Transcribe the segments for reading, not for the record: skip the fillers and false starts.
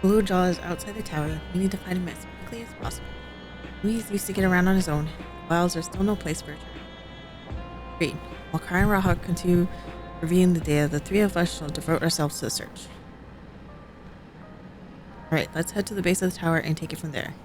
Blue Jaw is outside the tower. We need to find him as quickly as possible. He's used to get around on his own. The wilds are still no place for a child. Agreed. While Kai and Raha continue reviewing the data, the three of us shall devote ourselves to the search. Alright, let's head to the base of the tower and take it from there.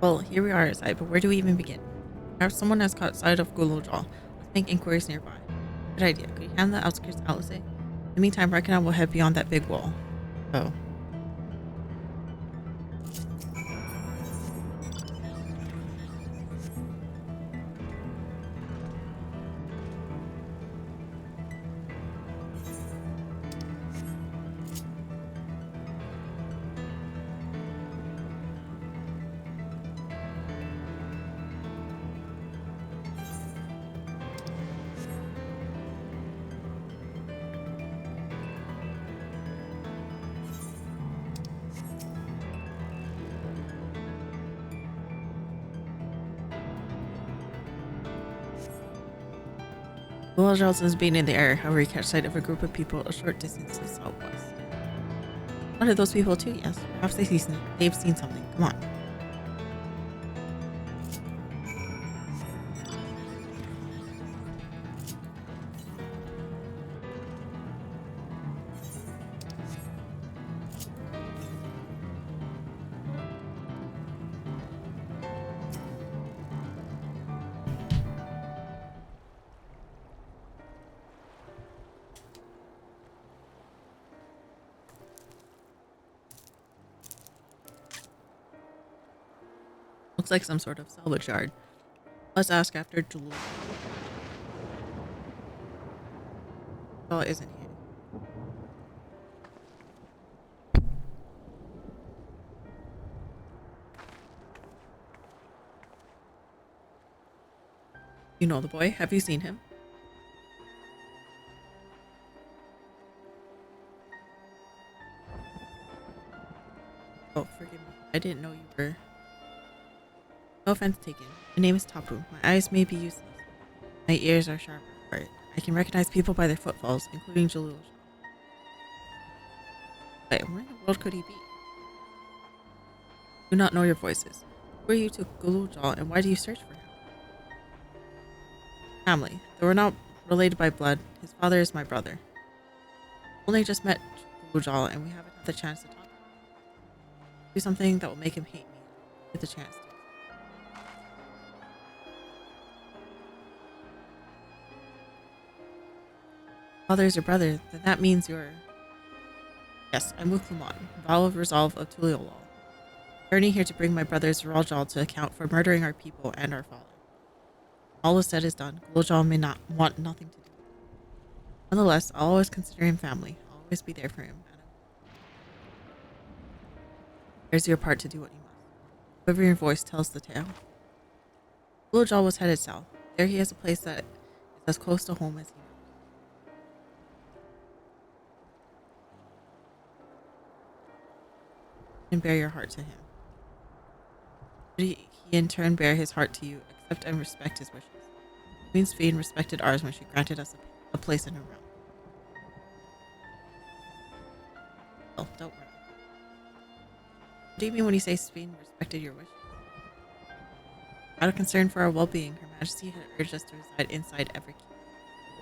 Well, here we are outside, but where do we even begin? Perhaps someone has caught sight of Gulojal. Let's make inquiries nearby. Good idea. Could you hand the outskirts out, let's say? In the meantime, Raika and I will head beyond that big wall. Oh. Gulojal is being in the air, however, you catch sight of a group of people a short distance to the southwest. What are those people too? Yes, perhaps they've seen something. Come on. Looks like some sort of salvage yard. Let's ask after Jalul. Oh, isn't here. You know the boy? Have you seen him? Oh, forgive me. I didn't know you were. No offense taken. My name is Tapu. My eyes may be useless. My ears are sharper for it. I can recognize people by their footfalls, including Jalul. Wait, where in the world could he be? Do not know your voices. Who are you to Gulujal, and why do you search for him? Family. Though we're not related by blood, his father is my brother. Only just met Gulujal, and we haven't had the chance to talk. Do something that will make him hate me. Get the chance to. Father is your brother, then that means you're... Yes, I'm Muklamon, vow of resolve of Tuliolal. Journey here to bring my brothers Raljal to account for murdering our people and our father. All is said is done. Gulojal may not want nothing to do with it. Nonetheless, I'll always consider him family. I'll always be there for him. There's your part to do what you must. Whoever your voice tells the tale. Gulojal was headed south. There he has a place that is as close to home as he knows. And bear your heart to him. Should he in turn bear his heart to you, accept and respect his wishes. Queen Sphene respected ours when she granted us a place in her realm. Oh, don't worry. What do you mean when you say Sphene respected your wishes? Out of concern for our well-being, Her Majesty had urged us to reside inside Everkeep.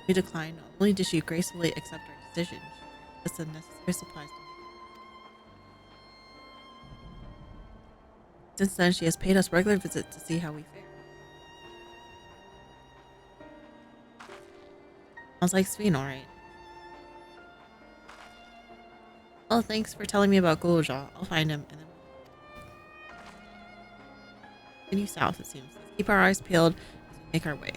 We declined. Not only did she gracefully accept our decision, she granted us the necessary supplies to make it. Since then, she has paid us regular visits to see how we fare. Sounds like Sveen, alright. Well, thanks for telling me about Guljaw. I'll find him and then continue south, it seems. Let's keep our eyes peeled as we make our way.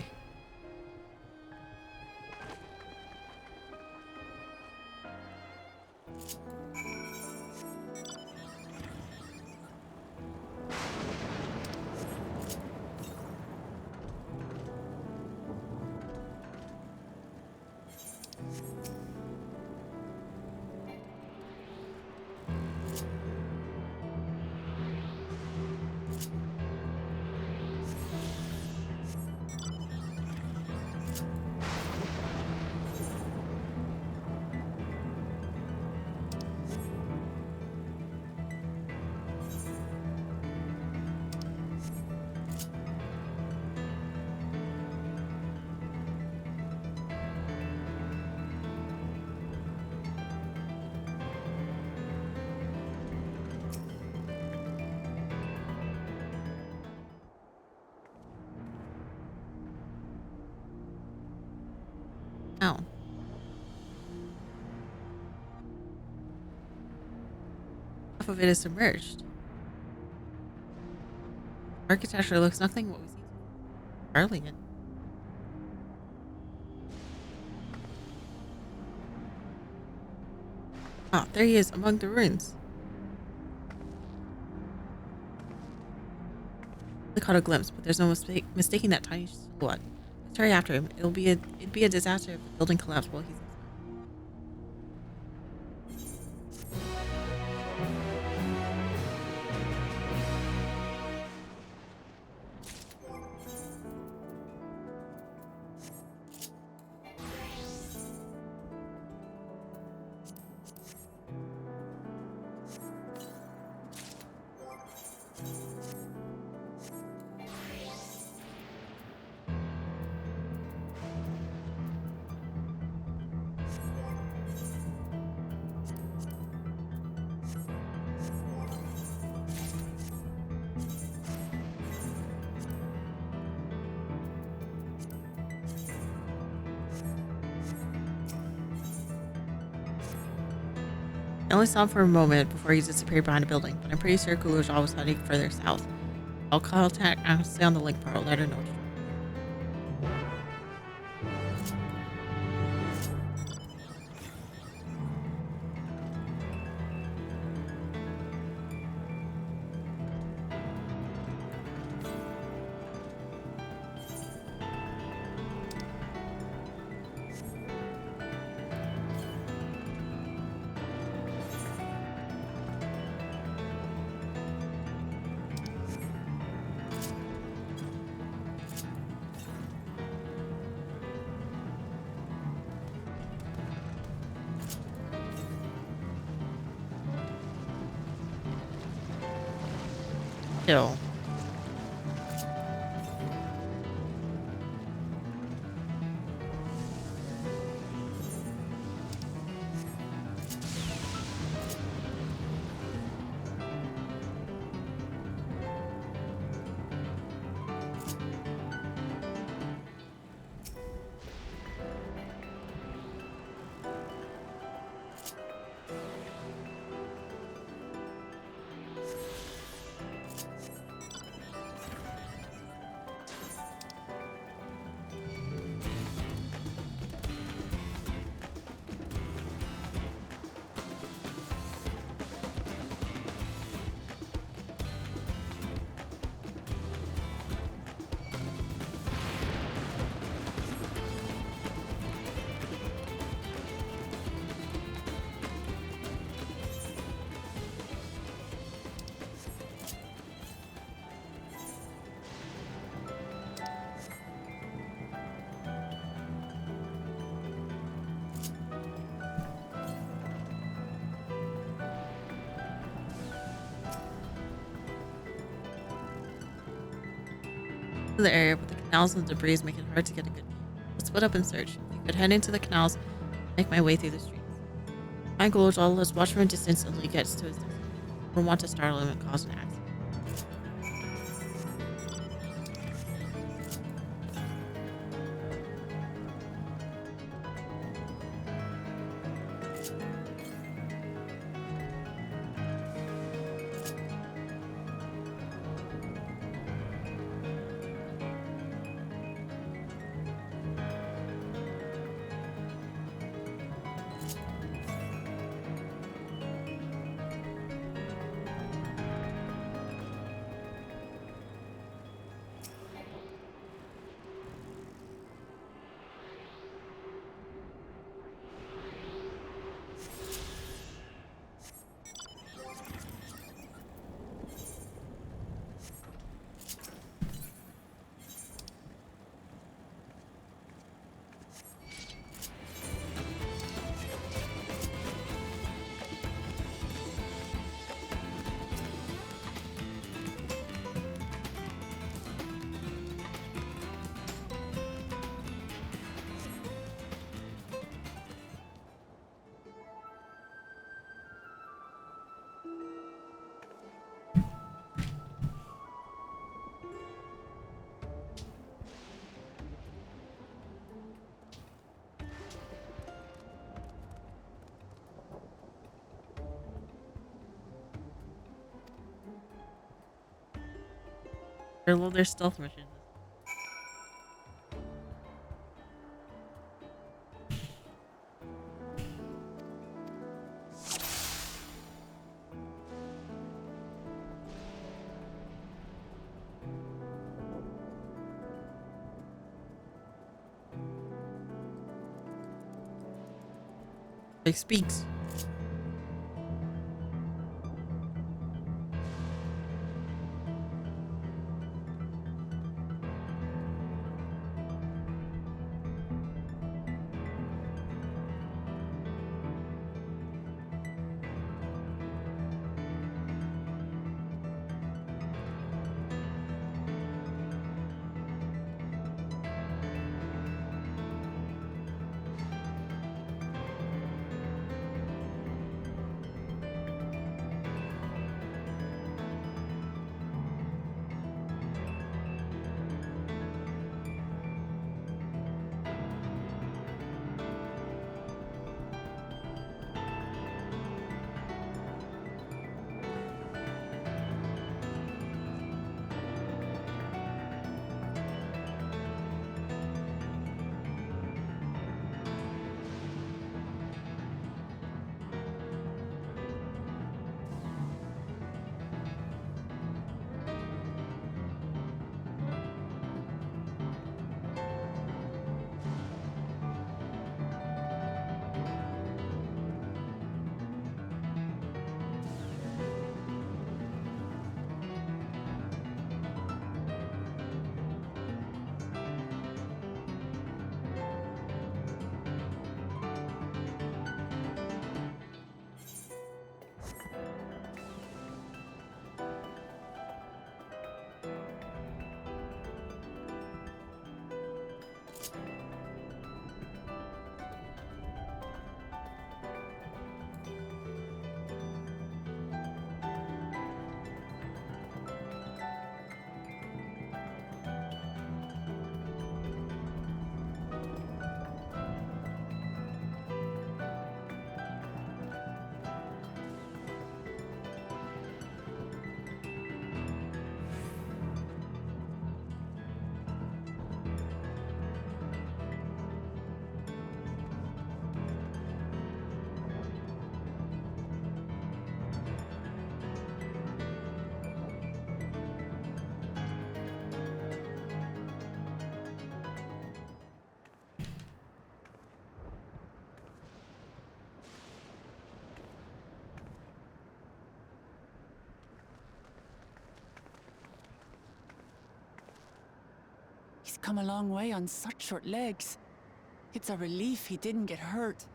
Oh. Half of it is submerged. Architecture looks nothing what we see. Brilliant. Ah, there he is among the ruins. I caught a glimpse, but there's no mistaking that tiny silhouette. Let's hurry after him. It'd be a disaster if the building collapsed while he's. I only saw him for a moment before he disappeared behind a building, but I'm pretty sure Guljaw was heading further south. I'll contact and stay on the link part. I'll let her know. Chill. The area, but the canals and debris make it hard to get a good view. Let's split up and search. I could head into the canals and make my way through the streets. Find Guljaw, let's watch from a distance until he gets to his destination. I don't want to startle him and cause an accident. I love their stealth missions. Like speaks. He's come a long way on such short legs. It's a relief he didn't get hurt.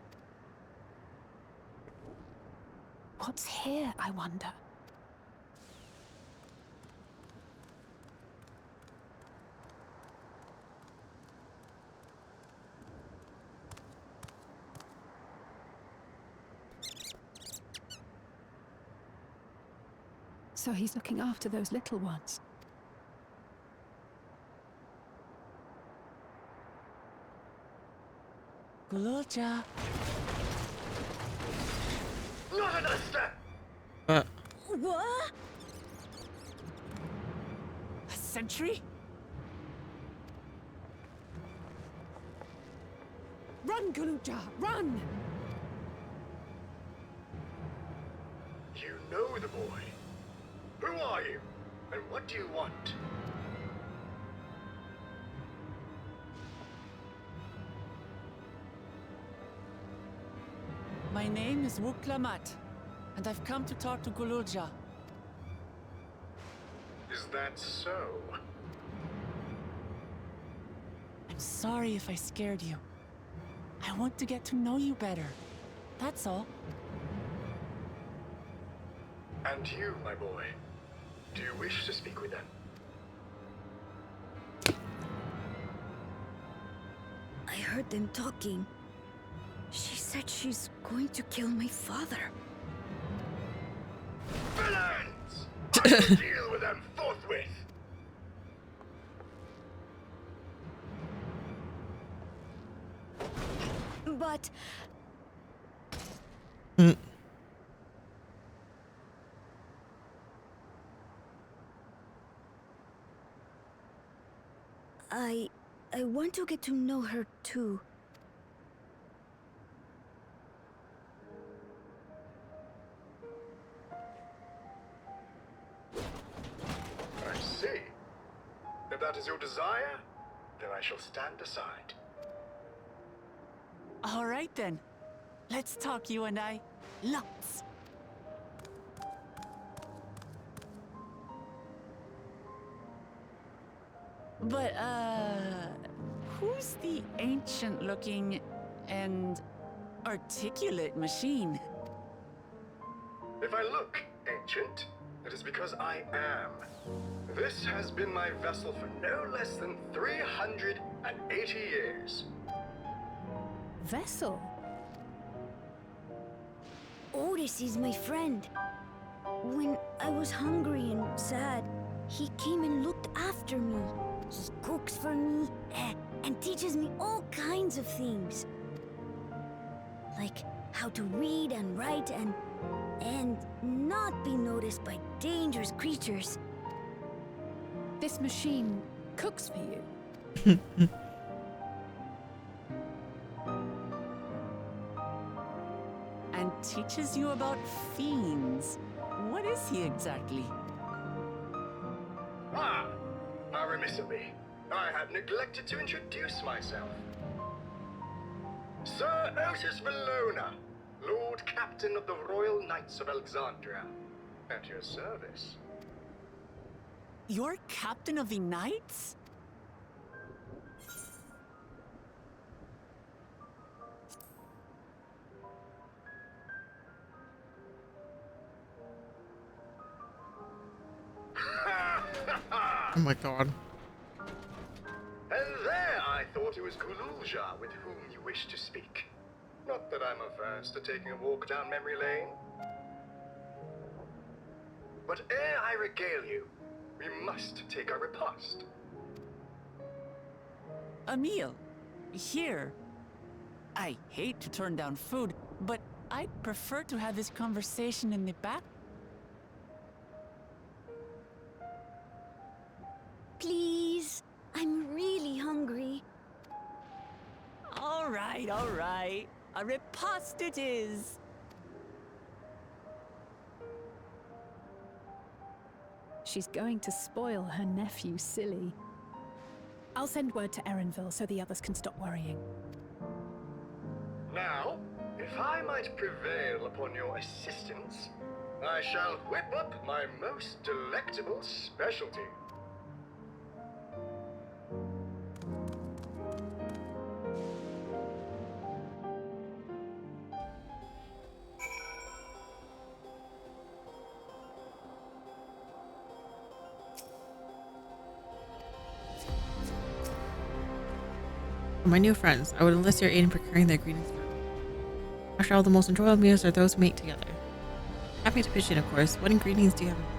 What's here, I wonder? So he's looking after those little ones. Gululja. Not another step! What? A sentry? Run, Gululja, run! You know the boy. Who are you? And what do you want? My name is Lvl98, and I've come to talk to Gululja. Is that so? I'm sorry if I scared you. I want to get to know you better. That's all. And you, my boy. Do you wish to speak with them? I heard them talking. She said she's going to kill my father. Villains! I will deal with them forthwith! But I want to get to know her too. I see. If that is your desire, then I shall stand aside. All right then. Let's talk, you and I. Lots. But, who's the ancient-looking and articulate machine? If I look ancient, it is because I am. This has been my vessel for no less than 380 years. Vessel? Otis is my friend. When I was hungry and sad, he came and looked after me. He cooks for me and teaches me all kinds of things. Like how to read and write and not be noticed by dangerous creatures. This machine cooks for you. And teaches you about fiends. What is he exactly? Ah, how remiss of me. I had neglected to introduce myself. Sir Otis Valona, Lord Captain of the Royal Knights of Alexandria, at your service. You're captain of the knights? Oh my god. And there I thought it was Kululja with whom you wished to speak. Not that I'm averse to taking a walk down memory lane. But ere I regale you, we must take our repast. A meal. Here. I hate to turn down food, but I'd prefer to have this conversation in the back. Please, I'm really hungry. All right, all right. A repast it is. She's going to spoil her nephew silly. I'll send word to Erenville so the others can stop worrying. Now, if I might prevail upon your assistance, I shall whip up my most delectable specialty. For my new friends, I would enlist your aid in procuring their greetings for them. After all, the most enjoyable meals are those we make together. Happy to pitch in, of course. What ingredients do you have in mind?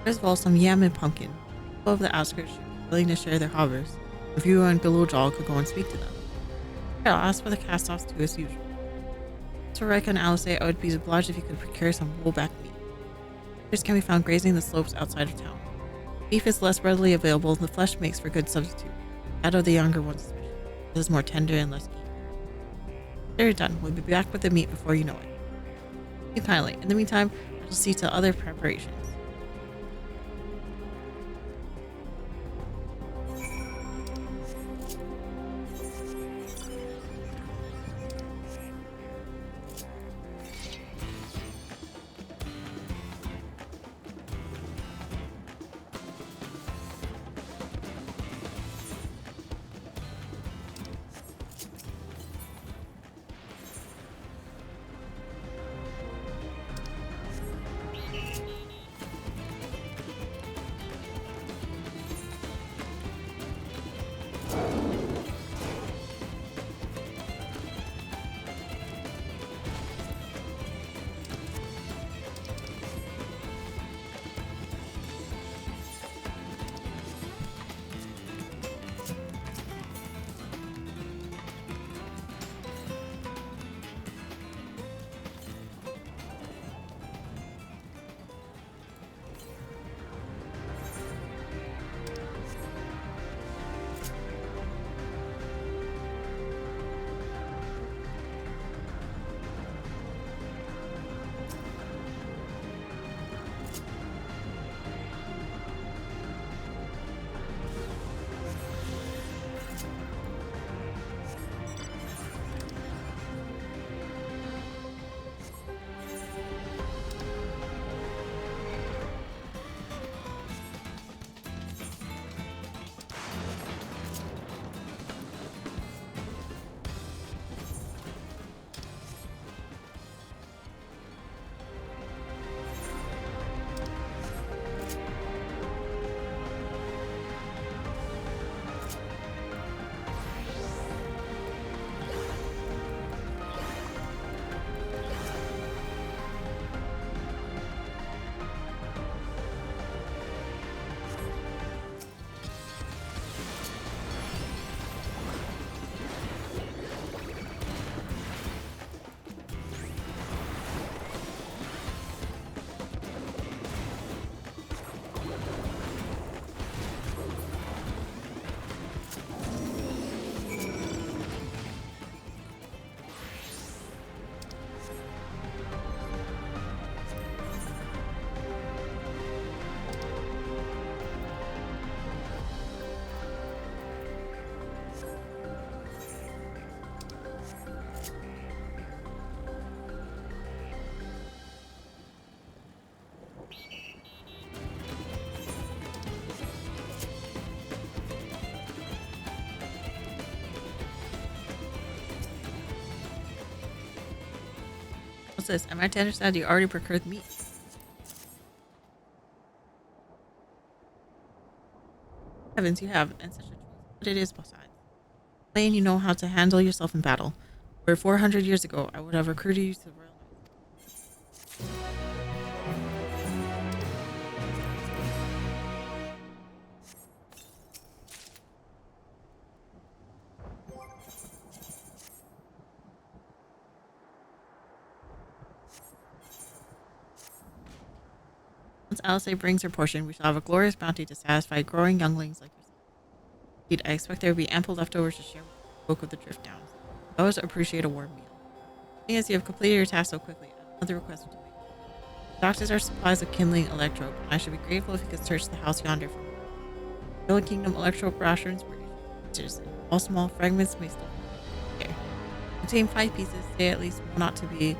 First of all, some yam and pumpkin. People of the outskirts should be willing to share their hovers. If you and Galul could go and speak to them. Yeah, I'll ask for the cast-offs too, as usual. As for Raika and Alice, I would be obliged if you could procure some woolback meat. Fish can be found grazing the slopes outside of town. Beef is less readily available, and the flesh makes for a good substitute. That of the younger ones especially. It is more tender and less eaten. There, you're done. We'll be back with the meat before you know it. Thank you kindly. In the meantime, I shall see to other preparations. What's this? Am I to understand you already procured meat? Heavens, you have, and such a choice. But it is besides. Plain, you know how to handle yourself in battle. Where 400 years ago, I would have recruited you to the royal knights. Once Alice brings her portion, we shall have a glorious bounty to satisfy growing younglings like yourself. Indeed, I expect there will be ample leftovers to share with the folk of the Drift Downs. I always appreciate a warm meal. Seeing as you have completed your task so quickly, I have another request to make. The doctors are supplies of kindling electrope, and I should be grateful if you could search the house yonder for me. The Old Kingdom electrope rations were issued, and all small fragments may still be here. Contain 5 pieces, say at least one not to be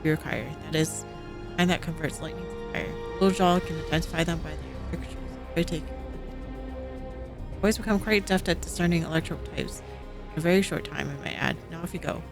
required. That is, the kind that converts lightning to fire. The little jaw can identify them by their pictures. I take it. Boys become quite deft at discerning electrope types in a very short time, I might add. Now if you go.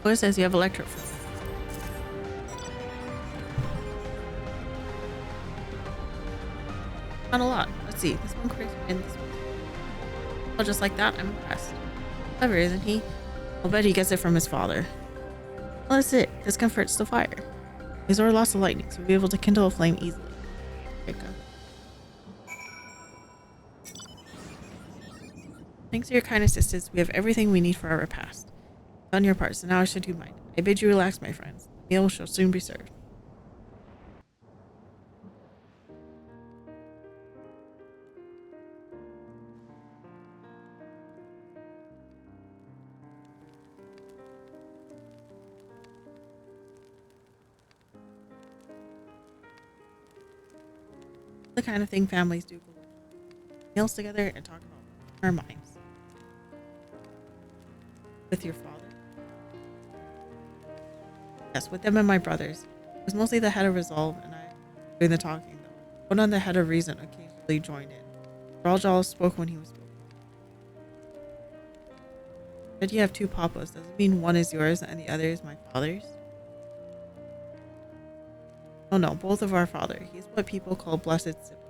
Otis says you have electrope for me. Not a lot. Let's see. This one creates in this one. Oh, just like that, I'm impressed. Clever, isn't he? I'll bet he gets it from his father. Well, that's it. This converts to fire. His or lost the lightning, so we'll be able to kindle a flame easily. Raika. Thanks to your kind assistance, we have everything we need for our repast. Done your part, so now I should do mine. I bid you relax, my friends. The meal shall soon be served. The kind of thing families do. Meals together and talk about our minds. With your father? Yes, with them and my brothers. I was mostly the head of resolve and I doing the talking though. One on the head of reason occasionally joined in. Raljal spoke when he was spoken. Said you have two papas. Does it mean one is yours and the other is my father's? Oh no, both of our father. He's what people call blessed siblings.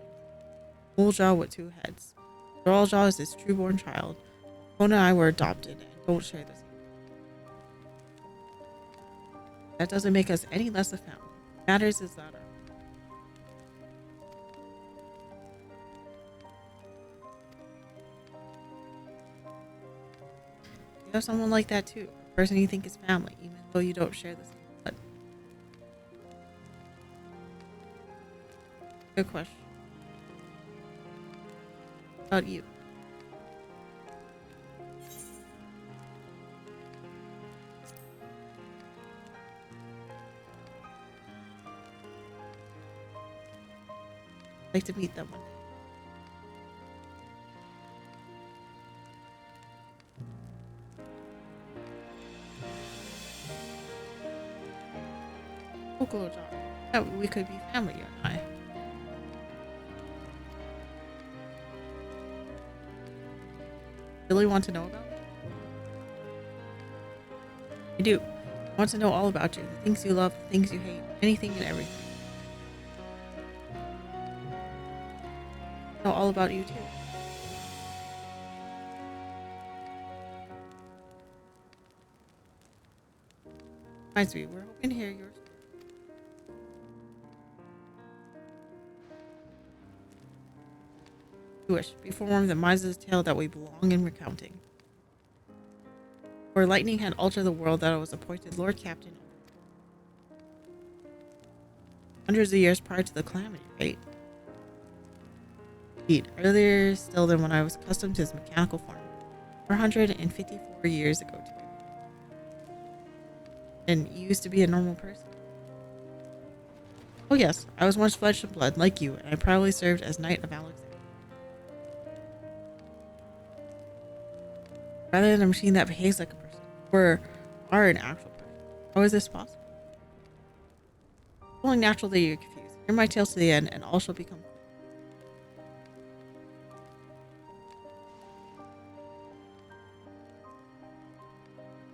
Raljal with two heads. Raljal is his true-born child. Kona and I were adopted and don't share the same. That doesn't make us any less a family. What matters is that our you have someone like that too, a person you think is family, even though you don't share the same blood. Good question. What about you? I'd like to meet them one day. Cool job. Yeah, we could be family, you and I. Really want to know about it? I do. I want to know all about you. The things you love, the things you hate, anything and everything. Know all about you too. Reminds me, we're hoping to hear yours. Wish, be forewarned that mine is a tale that we belong in recounting. For lightning had altered the world that I was appointed Lord Captain over. Hundreds of years prior to the calamity, right? Indeed, earlier still than when I was accustomed to this mechanical form. 454 years ago today. And you used to be a normal person. Oh yes, I was once flesh and blood like you, and I proudly served as Knight of Alexander. Rather than a machine that behaves like a person, or are an actual person. How is this possible? It's only natural that you're confused. Hear my tales to the end, and all shall become clear.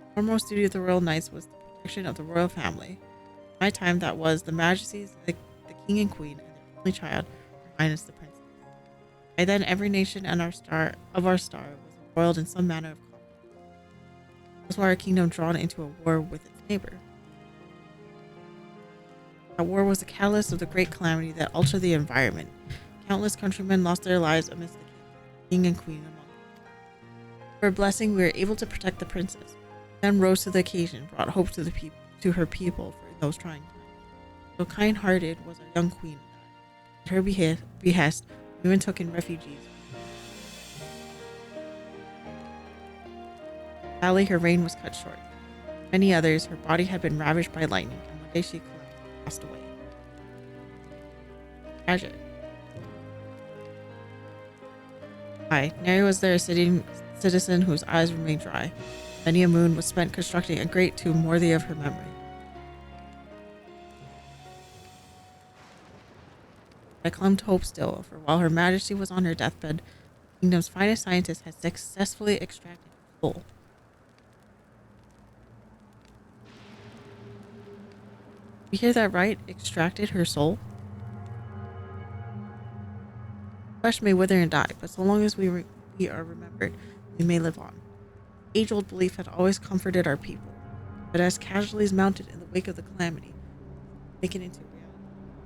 The foremost duty of the royal knights was the protection of the royal family. In my time, that was the majesties, the king and queen, and their only child, Her Highness the princess. By then, every nation and our star was embroiled in some manner of conflict. This was why our kingdom drawn into a war with its neighbor. That war was the catalyst of the great calamity that altered the environment. Countless countrymen lost their lives amidst the king and queen among them. For a blessing, we were able to protect the princess. Then rose to the occasion, brought hope to her people for those trying times. So kind-hearted was our young queen. At her behest, we even took in refugees. Sadly, her reign was cut short. Many others, her body had been ravaged by lightning, and one day she passed away. Tragic. Aye, Neri was there a citizen whose eyes remained dry. Many a moon was spent constructing a great tomb worthy of her memory. I clung to hope still, for while Her Majesty was on her deathbed, the kingdom's finest scientist had successfully extracted her soul. You hear that right? Extracted her soul? Flesh may wither and die, but so long as we are remembered, we may live on. Age-old belief had always comforted our people, but as casualties mounted in the wake of the calamity, taken into reality,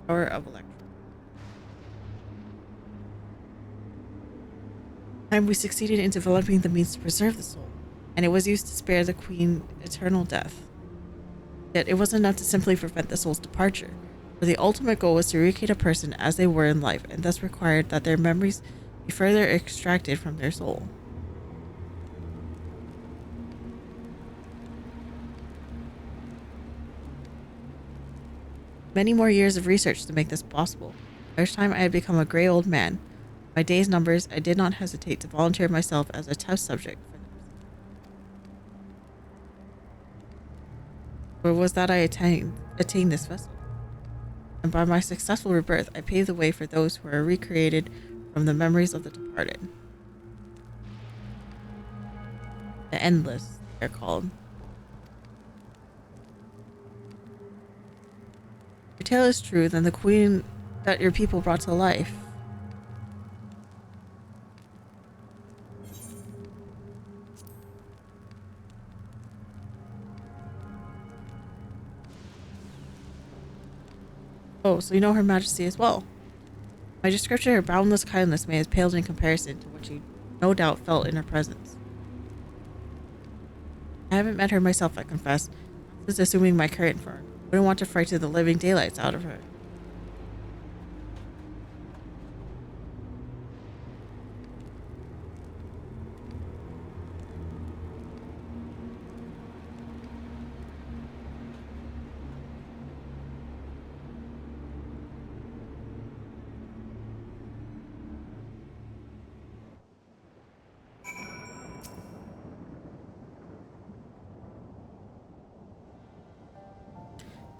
the power of electricity. We succeeded in developing the means to preserve the soul, and it was used to spare the queen eternal death. Yet it wasn't enough to simply prevent the soul's departure, for the ultimate goal was to recreate a person as they were in life, and thus required that their memories be further extracted from their soul. Many more years of research to make this possible. By which time I had become a gray old man. My days numbers, I did not hesitate to volunteer myself as a test subject for them. For it was that I attained this vessel. And by my successful rebirth, I paved the way for those who are recreated from the memories of the departed. The Endless, they're called. Your tale is true, then the queen that your people brought to life. Oh, so you know Her Majesty as well. My description of her boundless kindness may have paled in comparison to what you no doubt felt in her presence. I haven't met her myself, I confess. This is assuming my current form. I wouldn't want to frighten the living daylights out of her.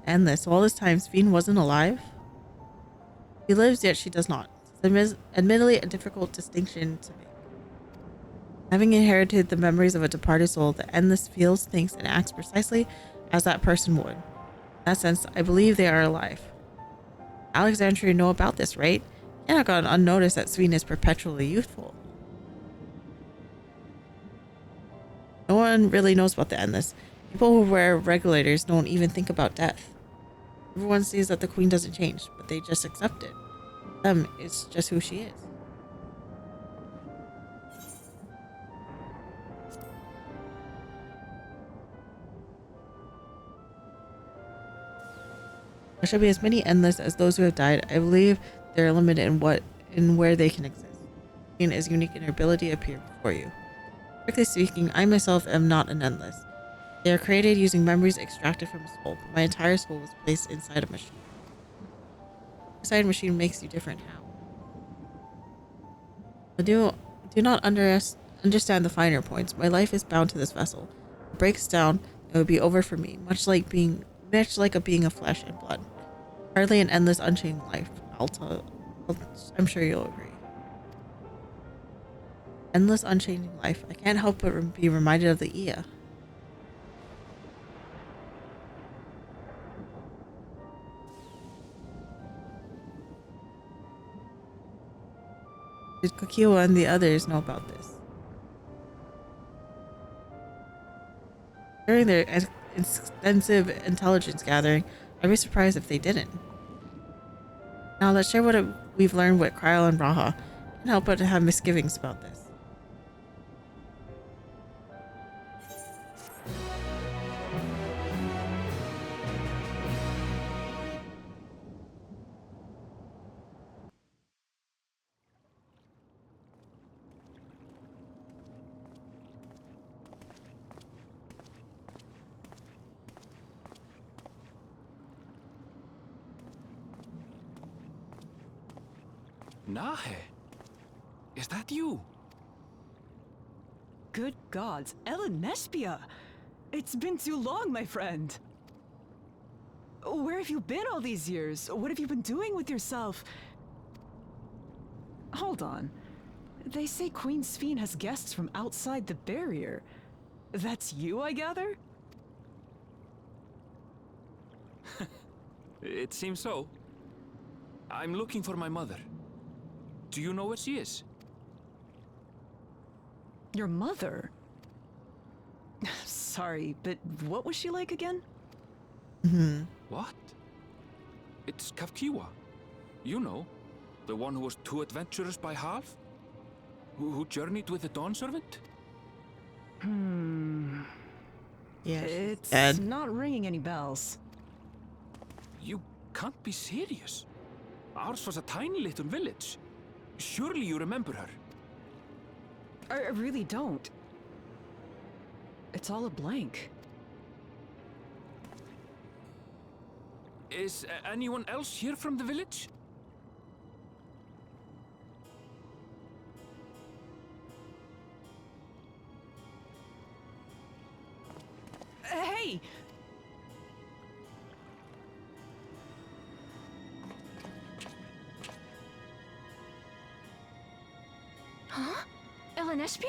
Endless. All this time, Sphene wasn't alive? She lives, yet she does not. It's admittedly a difficult distinction to make. Having inherited the memories of a departed soul, the Endless feels, thinks, and acts precisely as that person would. In that sense, I believe they are alive. Alexandria know about this, right? It cannot go unnoticed that Sphene is perpetually youthful. No one really knows about the Endless. People who wear regulators don't even think about death. Everyone sees that the queen doesn't change, but they just accept it. For them, it's just who she is. There should be as many Endless as those who have died. I believe they're limited in where they can exist. Queen is unique in her ability to appear before you. Strictly speaking, I myself am not an Endless. They are created using memories extracted from a soul, but my entire soul was placed inside a machine. Inside a machine makes you different. How? I do not understand the finer points. My life is bound to this vessel. If it breaks down, it would be over for me, much like a being of flesh and blood. Hardly an endless, unchanging life. I'm sure you'll agree. Endless, unchanging life. I can't help but be reminded of the Ia. Did Kokiwa and the others know about this? During their extensive intelligence gathering, I'd be surprised if they didn't. Now let's share what we've learned with Kryl and Raha. Can't help but to have misgivings about this. Nahe, is that you? Good gods, Ellen Nespia! It's been too long, my friend. Where have you been all these years? What have you been doing with yourself? Hold on. They say Queen Sphene has guests from outside the barrier. That's you, I gather? It seems so. I'm looking for my mother. Do you know where she is? Your mother? Sorry, but what was she like again? What? It's Kafkiwa. You know, the one who was too adventurous by half? Who journeyed with the Dawn Servant? Yeah, It's dead. not ringing any bells. You can't be serious. Ours was a tiny little village. Surely you remember her. I really don't. It's all a blank. Is anyone else here from the village? Hey! Huh? Lvl98?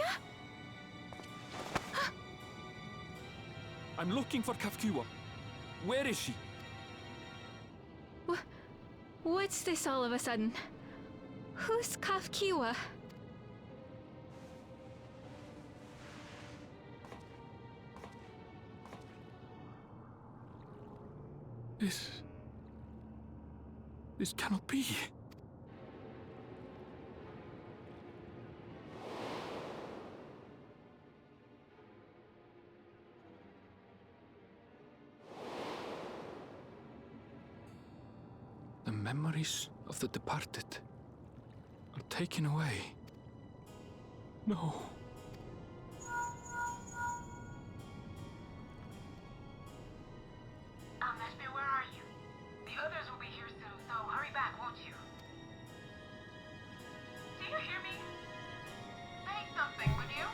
I'm looking for Kafkiwa. Where is she? What's this all of a sudden? Who's Kafkiwa? This cannot be. The memories of the departed are taken away. No. MSQ, where are you? The others will be here soon, so hurry back, won't you? Do you hear me? Say something, would you?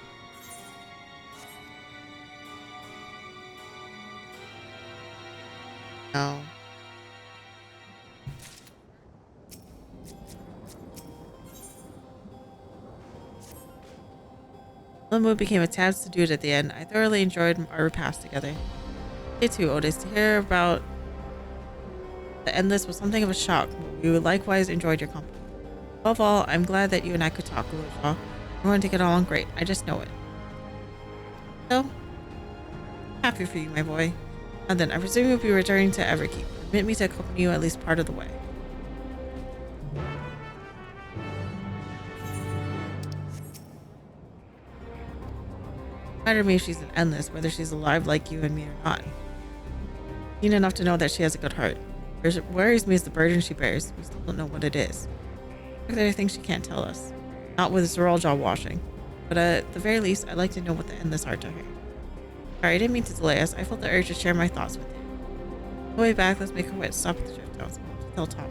No. The mood became a tad subdued at the end. I thoroughly enjoyed our repast together. You too, Otis. To hear about the endless was something of a shock, but we likewise enjoyed your company. Above all, I'm glad that you and I could talk, Lvl. We're going to get along great. I just know it. So, happy for you, my boy. And then, I presume you'll be returning to Everkeep. Permit me to accompany you at least part of the way. Matter to me if she's an endless, whether she's alive like you and me or not. Seen enough to know that she has a good heart. What worries me is the burden she bears. We still don't know what it is. There are things she can't tell us. Not with Zeraljaw washing. But at the very least, I'd like to know what the endless are to her. Sorry, I didn't mean to delay us. I felt the urge to share my thoughts with you. On the way back, let's make our way to stop at the drift house. Tell Tom.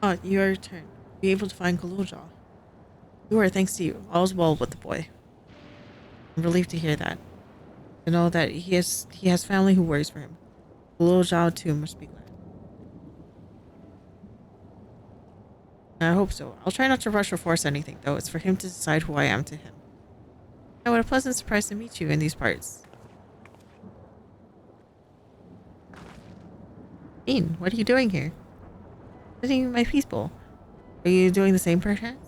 Oh, your turn. Be able to find Kaluljaw. You are, thanks to you. All's well with the boy. I'm relieved to hear that. To know that he has family who worries for him. Kaluljaw too must be glad. I hope so. I'll try not to rush or force anything, though. It's for him to decide who I am to him. Oh, what a pleasant surprise to meet you in these parts. Dean, what are you doing here? Visiting my people. Are you doing the same perchance?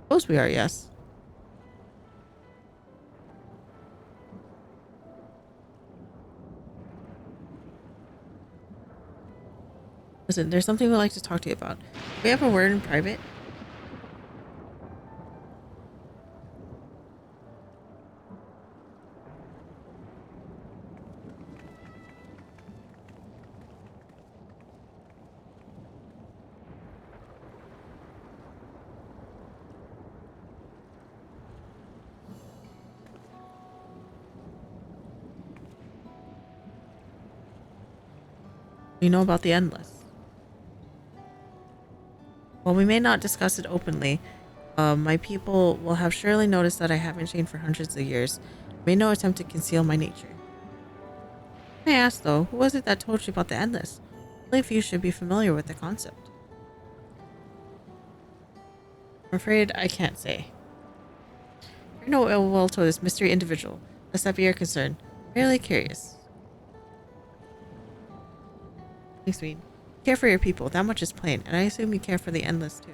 Suppose we are, yes. Listen, there's something we'd like to talk to you about. We have a word in private. We know about the Endless. While we may not discuss it openly, my people will have surely noticed that I haven't changed for hundreds of years. Made no attempt to conceal my nature. May I ask though, who was it that told you about the Endless? Only if you should be familiar with the concept. I'm afraid I can't say. You're no ill will to this mystery individual, lest that be your concern. Merely curious. Thanks, Sweet. You care for your people, that much is plain, and I assume you care for the Endless too.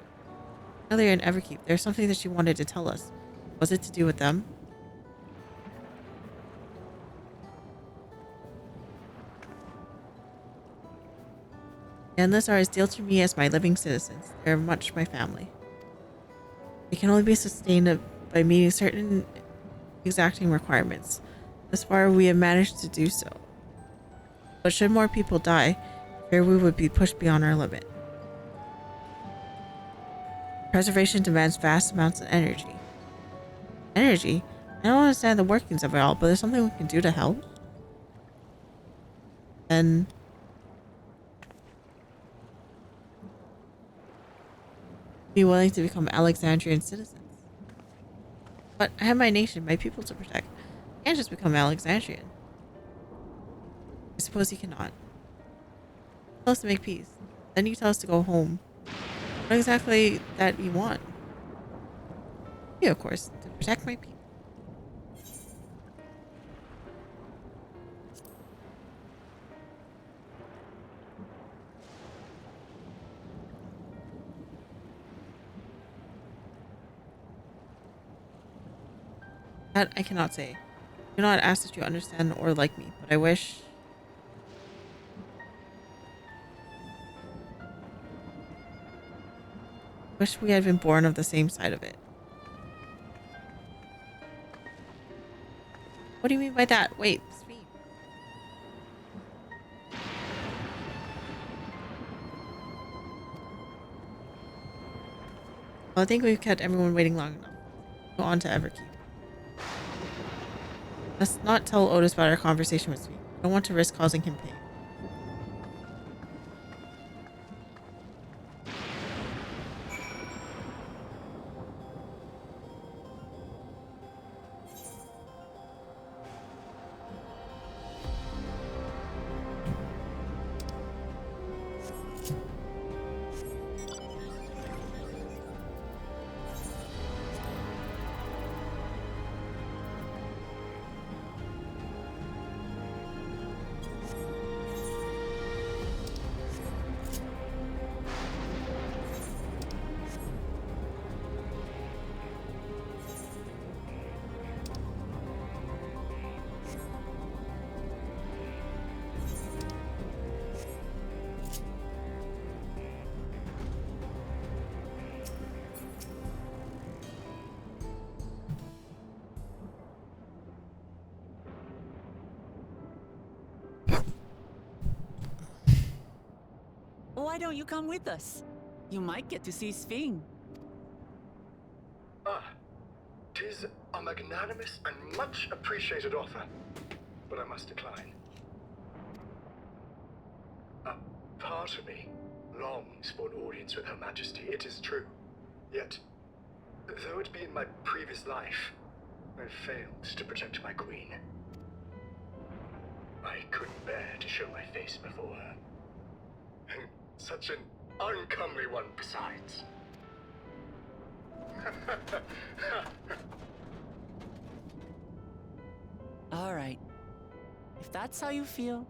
Earlier in Everkeep, there's something that she wanted to tell us. Was it to do with them? The Endless are as dear to me as my living citizens. They are much my family. They can only be sustained by meeting certain exacting requirements. Thus far, we have managed to do so. But should more people die, fear we would be pushed beyond our limit. Preservation demands vast amounts of energy. Energy? I don't understand the workings of it all, but there's something we can do to help. Then be willing to become Alexandrian citizens. But I have my nation, my people to protect. I can't just become Alexandrian. I suppose you cannot. Tell us to make peace. Then you tell us to go home. What exactly that you want? You, of course, to protect my people. That I cannot say. I do not ask that you understand or like me, but I wish we had been born of the same side of it. What do you mean by that? Wait, speak. Well, I think we've kept everyone waiting long enough. Go on to Everkeep. Let's not tell Otis about our conversation with Sweet. I don't want to risk causing him pain. Why don't you come with us? You might get to see Sphinx. Ah, 'tis a magnanimous and much appreciated offer, but I must decline. A part of me longs for an audience with Her Majesty, it is true. Yet, though it be in my previous life, I failed to protect my queen. I couldn't bear to show my face before her. And such an uncomely one besides. All right. If that's how you feel,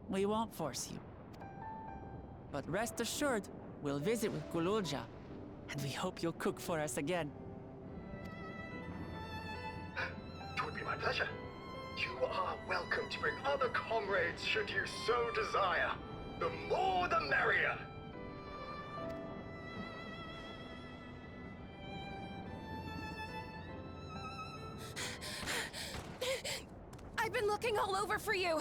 we won't force you. But rest assured, we'll visit with Gululja, and we hope you'll cook for us again. It would be my pleasure. You are welcome to bring other comrades should you so desire. The more the merrier. I've been looking all over for you.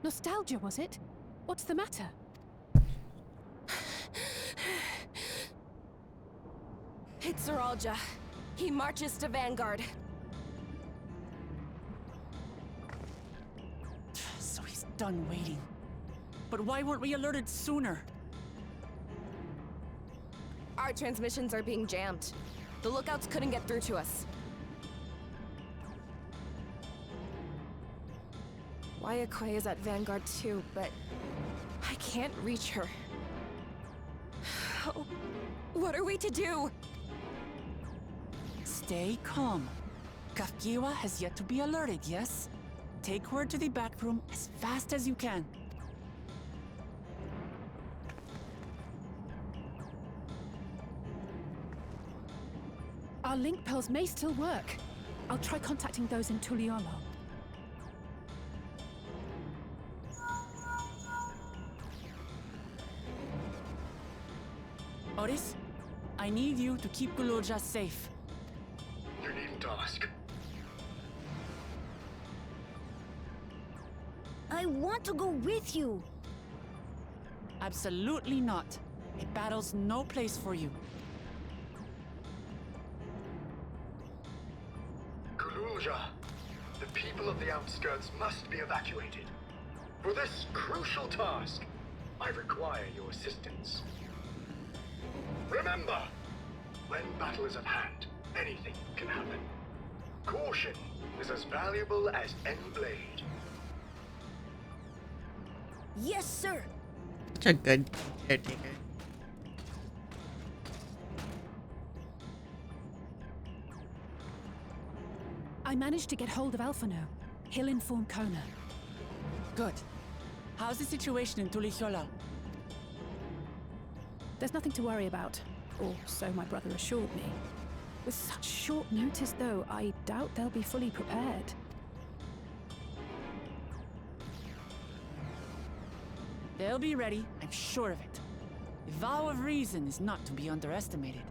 Nostalgia, was it? What's the matter? It's Zeralja. He marches to Vanguard. So he's done waiting. But why weren't we alerted sooner? Our transmissions are being jammed. The lookouts couldn't get through to us. Wayakwe is at Vanguard too, but I can't reach her. Oh, what are we to do? Stay calm. Kafkiwa has yet to be alerted, yes? Take her to the back room as fast as you can. Our link pearls may still work. I'll try contacting those in Tuliolo. Otis, I need you to keep Gululja safe. You needn't ask. I want to go with you. Absolutely not. A battle's no place for you. Gululja, the people of the outskirts must be evacuated. For this crucial task, I require your assistance. Remember, when battle is at hand, anything can happen. Caution is as valuable as any blade. Yes, sir. Such a good caretaker. I managed to get hold of Alphano. He'll inform Kona. Good. How's the situation in Tulichola? There's nothing to worry about, or so my brother assured me. With such short notice, though, I doubt they'll be fully prepared. They'll be ready, I'm sure of it. The vow of reason is not to be underestimated.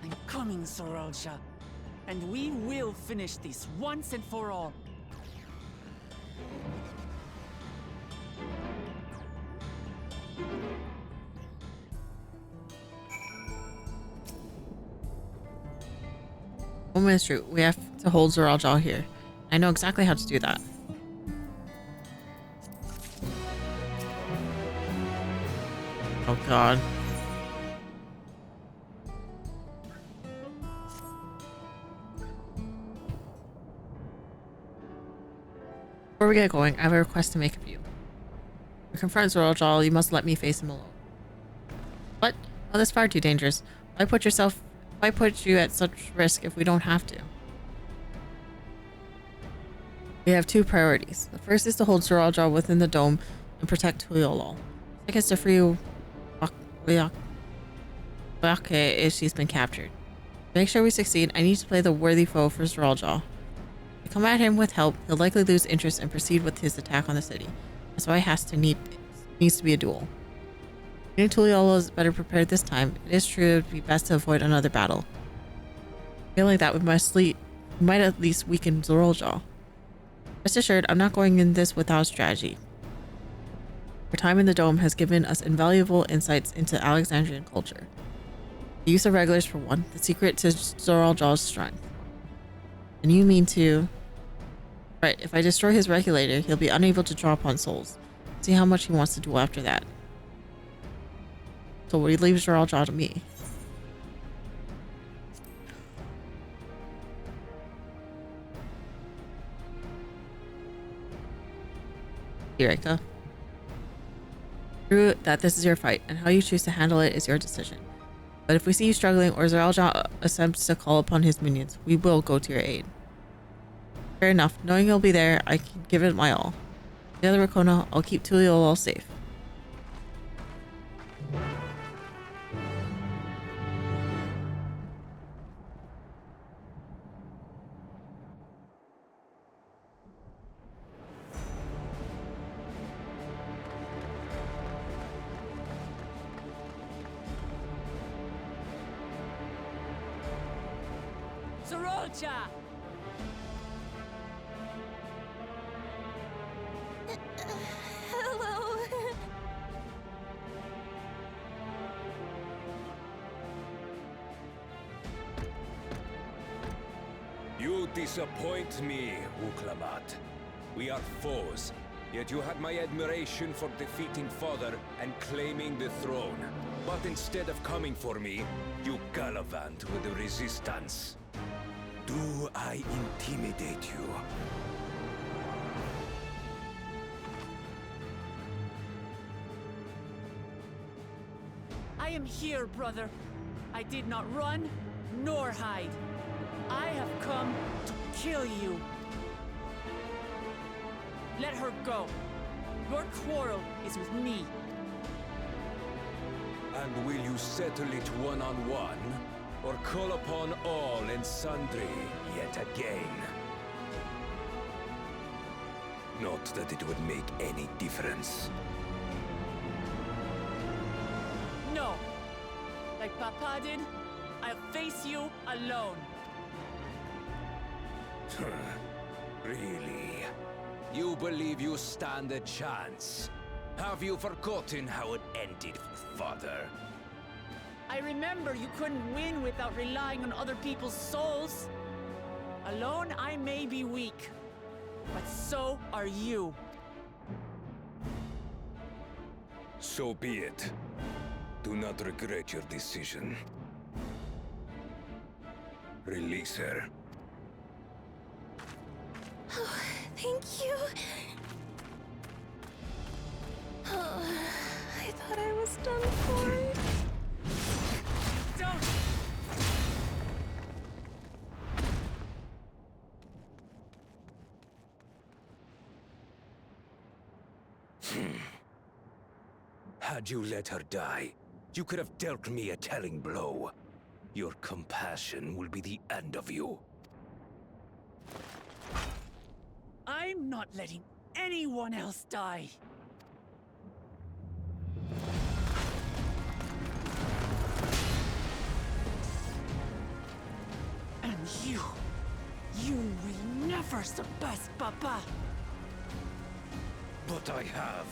I'm coming, Zeralja. And we will finish this once and for all. Woman is true. We have to hold Zeralja here. I know exactly how to do that. Oh god. Before we get going, I have a request to make of you. To confront Zeralja, you must let me face him alone. What? Oh, that's far too dangerous. Why put you at such risk if we don't have to? We have two priorities. The first is to hold Zeralja within the dome and protect Tuliolol. Second is to free Wayake if she's been captured. To make sure we succeed, I need to play the worthy foe for Zeralja. If I come at him with help, he'll likely lose interest and proceed with his attack on the city. That's why it needs to be a duel. If Tuliolo is better prepared this time, it is true it would be best to avoid another battle. Feeling that we might at least weaken Zeralja. Rest assured, I'm not going in this without strategy. Our time in the dome has given us invaluable insights into Alexandrian culture. The use of regulars for one, the secret to Zoraljal's strength. And you mean to... Right, if I destroy his regulator, he'll be unable to draw upon souls. See how much he wants to do after that. So we leave Zoraljal to me. Raika. True that this is your fight, and how you choose to handle it is your decision. But if we see you struggling or Zoraljal attempts to call upon his minions, we will go to your aid. Fair enough. Knowing you'll be there, I can give it my all. The other Rakona, I'll keep Tuliolal safe. Zoralja! Hello. You disappoint me, Uklamat. We are foes, yet you had my admiration for defeating Father and claiming the throne. But instead of coming for me, you gallivant with the resistance. Do I intimidate you? I am here, brother. I did not run, nor hide. I have come to kill you. Let her go. Your quarrel is with me. And will you settle it one-on-one, or call upon all and sundry yet again? Not that it would make any difference. No. Like Papa did, I'll face you alone. Really? You believe you stand a chance? Have you forgotten how it ended with Father? I remember you couldn't win without relying on other people's souls. Alone, I may be weak, but so are you. So be it. Do not regret your decision. Release her. Oh, thank you. Oh, I thought I was done for. Don't! Had you let her die, you could have dealt me a telling blow. Your compassion will be the end of you. I'm not letting anyone else die. And you will never surpass Papa. But I have.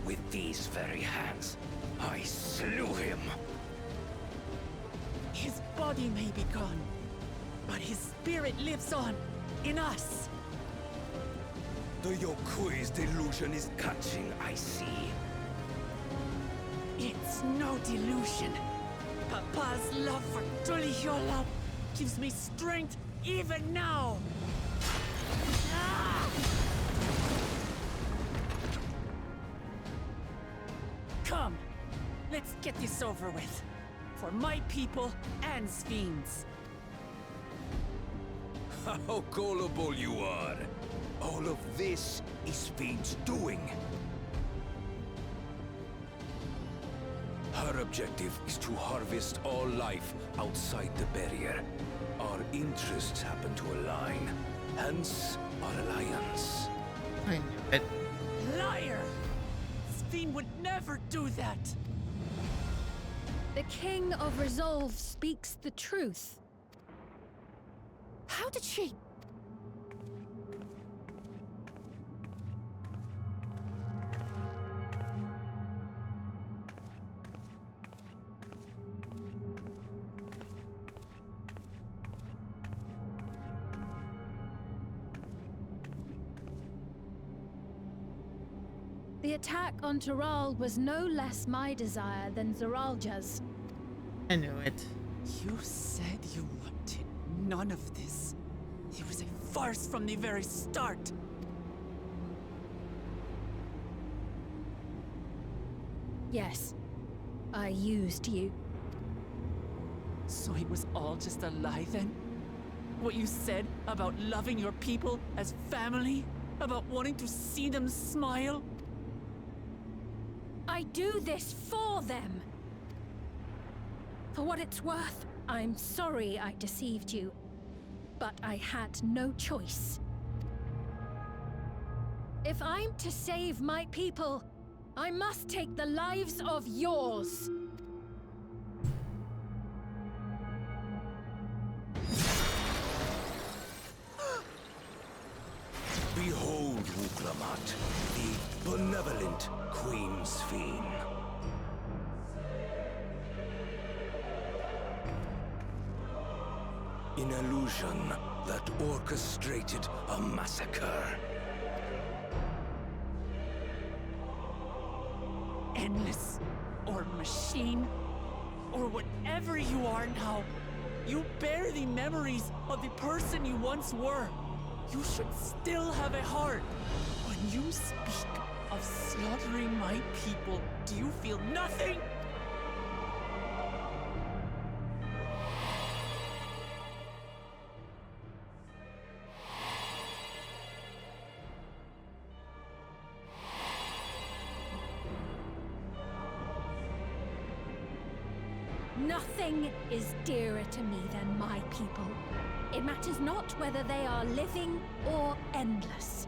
With these very hands, I slew him. His body may be gone, but his spirit lives on, in us. The Yokui's delusion is catching, I see. It's no delusion. Papa's love for Tuliyola gives me strength even now. Ah! Come, let's get this over with. For my people and Sfiend's. How gullible you are. All of this is Sfiend's doing. Her objective is to harvest all life outside the barrier. Our interests happen to align, hence our alliance. I knew it. Liar! Sfiend would never do that! The King of Resolve speaks the truth. How did she... The attack on Taral was no less my desire than Zaralja's. I knew it. You said you wanted none of this. It was a farce from the very start. Yes, I used you. So it was all just a lie then? What you said about loving your people as family? About wanting to see them smile? I do this for them. For what it's worth, I'm sorry I deceived you. But I had no choice. If I'm to save my people, I must take the lives of yours. Behold, Wuklamat, the benevolent Queen Sphene. An illusion that orchestrated a massacre. Endless, or machine, or whatever you are now, you bear the memories of the person you once were. You should still have a heart. When you speak of slaughtering my people, do you feel nothing? Nothing is dearer to me than my people. It matters not whether they are living or endless.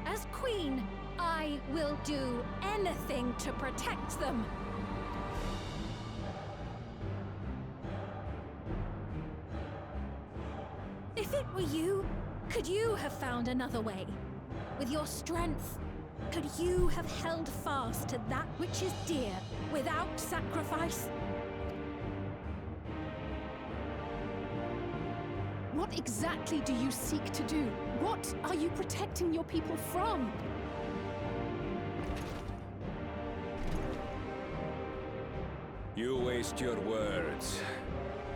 As queen, I will do anything to protect them. If it were you, could you have found another way? With your strength, could you have held fast to that which is dear without sacrifice? What exactly do you seek to do? What are you protecting your people from? You waste your words.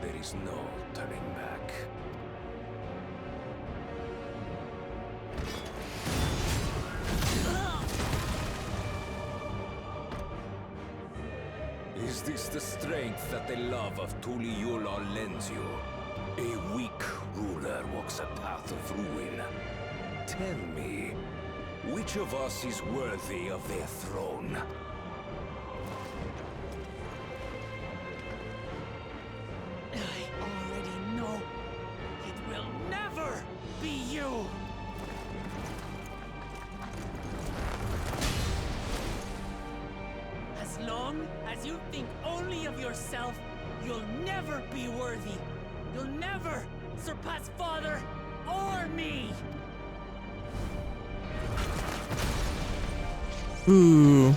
There is no turning back. Is this the strength that the love of Tuliyola lends you? A weak ruler walks a path of ruin. Tell me, which of us is worthy of their throne? I already know. It will never be you! As long as you think only of yourself, you'll never be worthy. You'll never surpass Father or me! Ooh.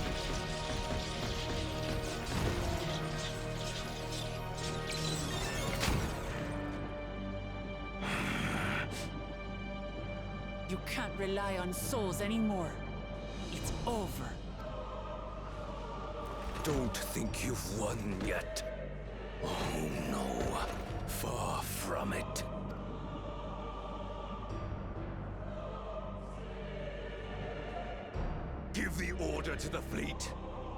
You can't rely on souls anymore. It's over. Don't think you've won yet. Oh no, far from it. Give the order to the fleet.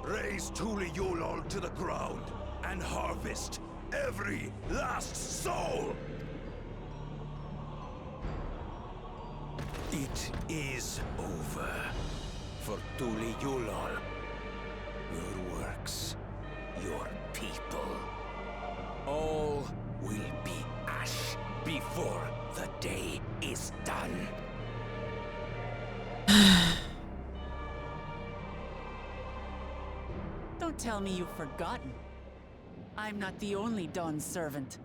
Raise Tuliyola to the ground and harvest every last soul! It is over for Tuliyola. Your works, your people. All will be ash before the day is done. Don't tell me you've forgotten. I'm not the only Dawn's servant.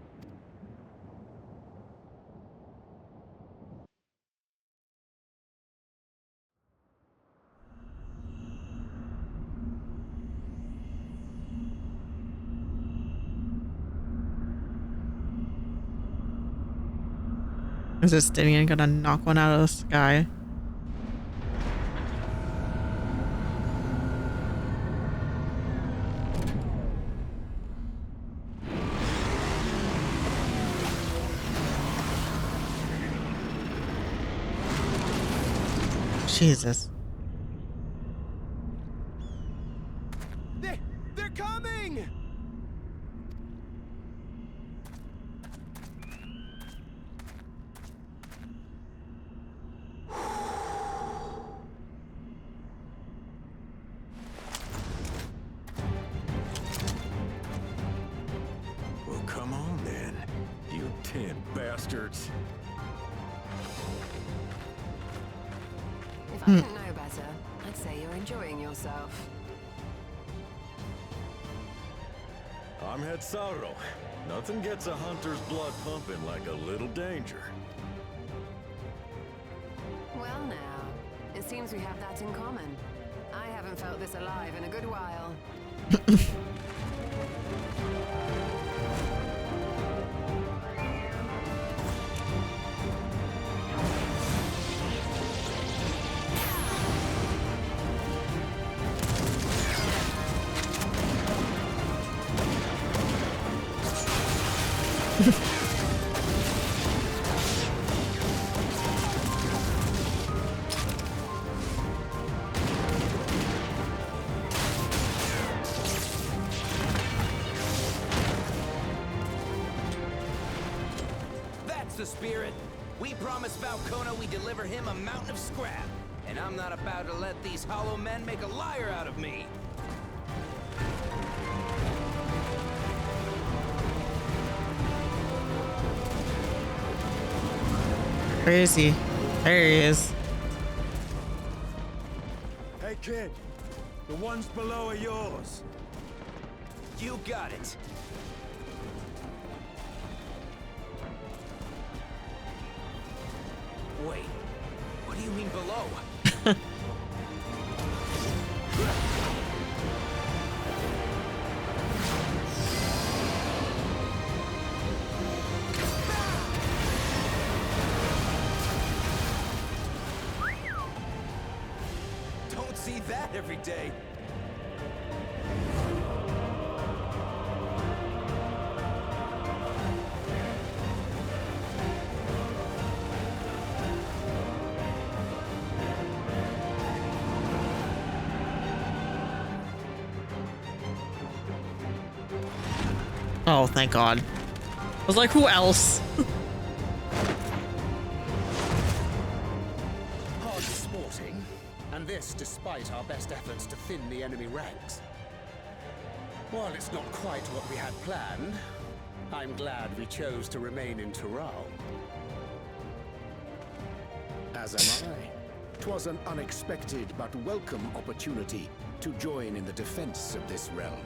Is Justinian gonna knock one out of the sky? Jesus. They're coming! Well, come on then, you 10 bastards. If I didn't know better, I'd say you're enjoying yourself. I'm Head Sauro. Nothing gets a hunter's blood pumping like a little danger. Well now, it seems we have that in common. I haven't felt this alive in a good while. That's the spirit. We promised Valkona we'd deliver him a mountain of scrap. And I'm not about to let these hollow men make a liar out of me. Where is he? There he is. Hey kid, the ones below are yours. You got it. Wait, what do you mean below? Don't see that every day. Oh, thank God. I was like, who else? Hardly sporting, and this despite our best efforts to thin the enemy ranks. While it's not quite what we had planned, I'm glad we chose to remain in Tural. As am I. 'Twas an unexpected but welcome opportunity to join in the defense of this realm.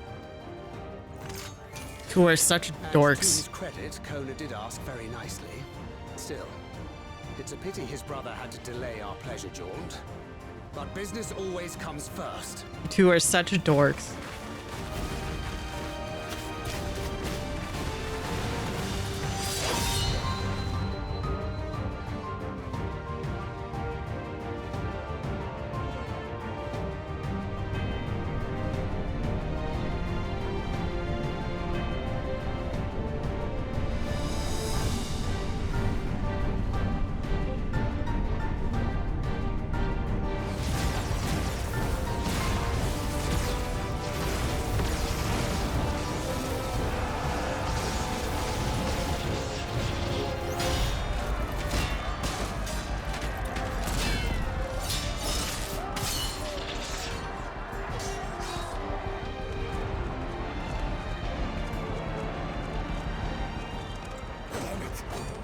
Who are such And dorks. to his credit, Kona did ask very nicely. Still, it's a pity his brother had to delay our pleasure jaunt. But business always comes first. Two are such dorks.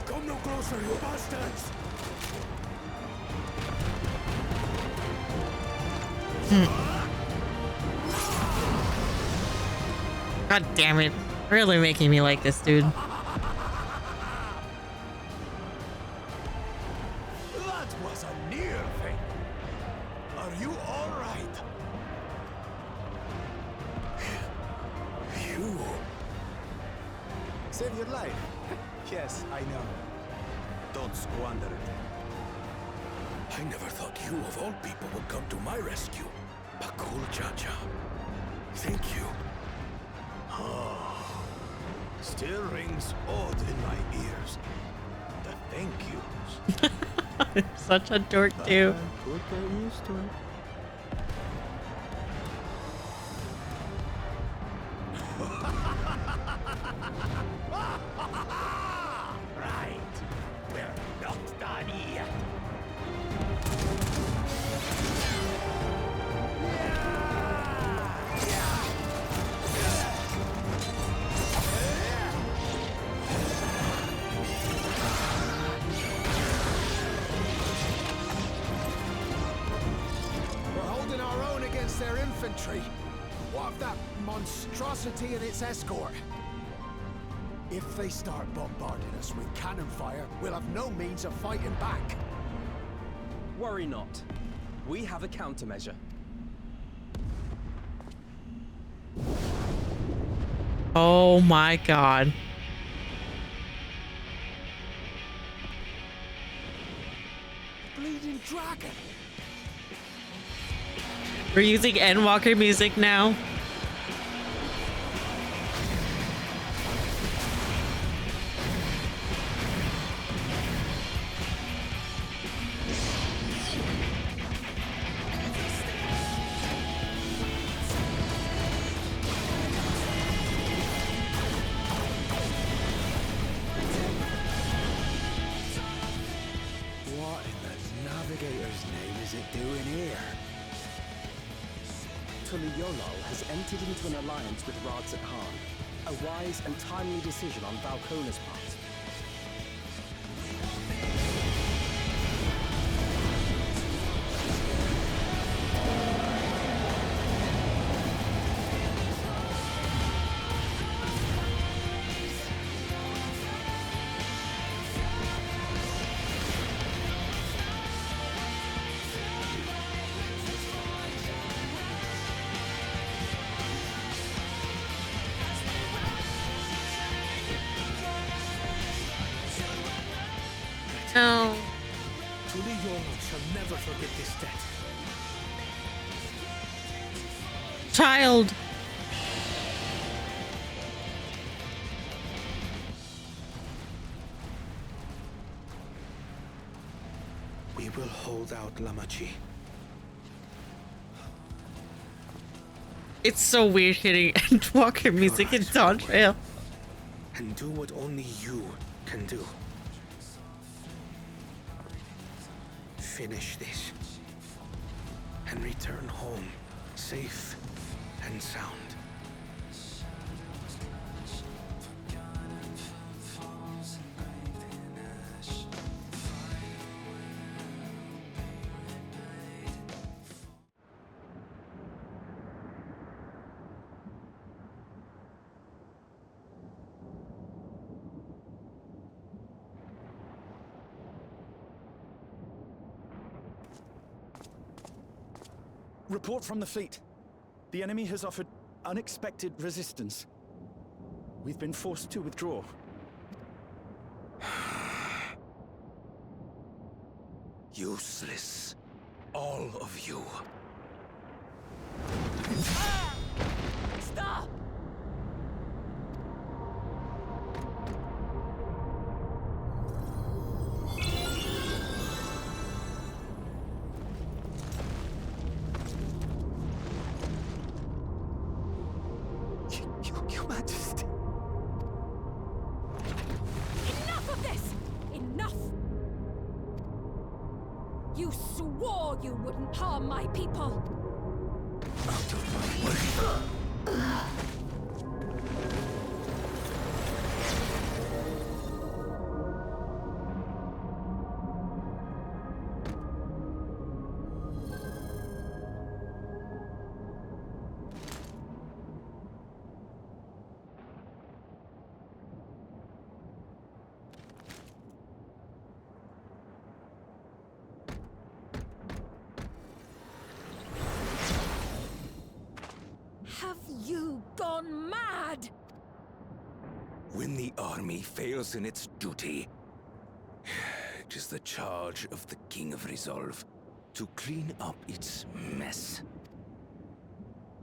Come no closer, you bastards! God damn it. Really making me like this dude. That was a near thing. Are you all right? You Save your life. Yes, I know. Don't squander it. I never thought you of all people would come to my rescue. Bakul Chacha. Thank you. Still rings odd in my ears. The thank yous. I'm such a dork too. We'll get used to it. Right. We're not done yet. We're holding our own against their infantry. What of that monstrosity and its escort? If they start bombarding us with cannon fire, we'll have no means of fighting back. Worry not. We have a countermeasure. Oh my god. Bleeding dragon. We're using Endwalker music now. What in the Navigator's name is it doing here? Tuliolol has entered into an alliance with Rads at Han. A wise and timely decision on Valkona's part. No. Tuliolol shall never forget this debt. Child. We will hold out, Lamachi. It's so weird hitting Endwalker music in Dawntrail. And do what only you can do. Finish this. And return home, safe and sound. Report from the fleet. The enemy has offered unexpected resistance. We've been forced to withdraw. Useless. All of you. Stop! Your Majesty. Enough of this! Enough! You swore you wouldn't harm my people! Out of my way. Have you gone mad? When the army fails in its duty, it is the charge of the King of Resolve to clean up its mess.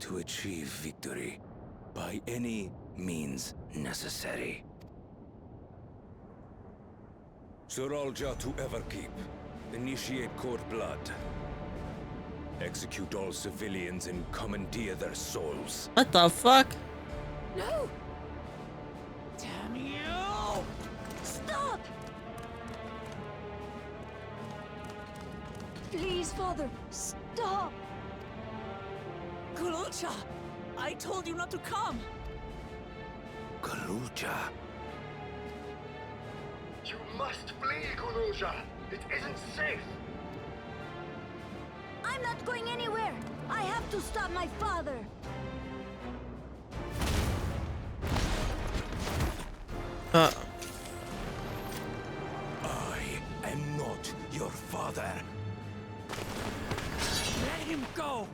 To achieve victory by any means necessary. Suralja to Everkeep. Initiate court blood. Execute all civilians and commandeer their souls. What the fuck? No! Damn you! Stop! Please, Father, stop! Gulucha! I told you not to come! Galuja. You must flee, Guruja! It isn't safe! I'm not going anywhere! I have to stop my father! I am not your father. Let him go!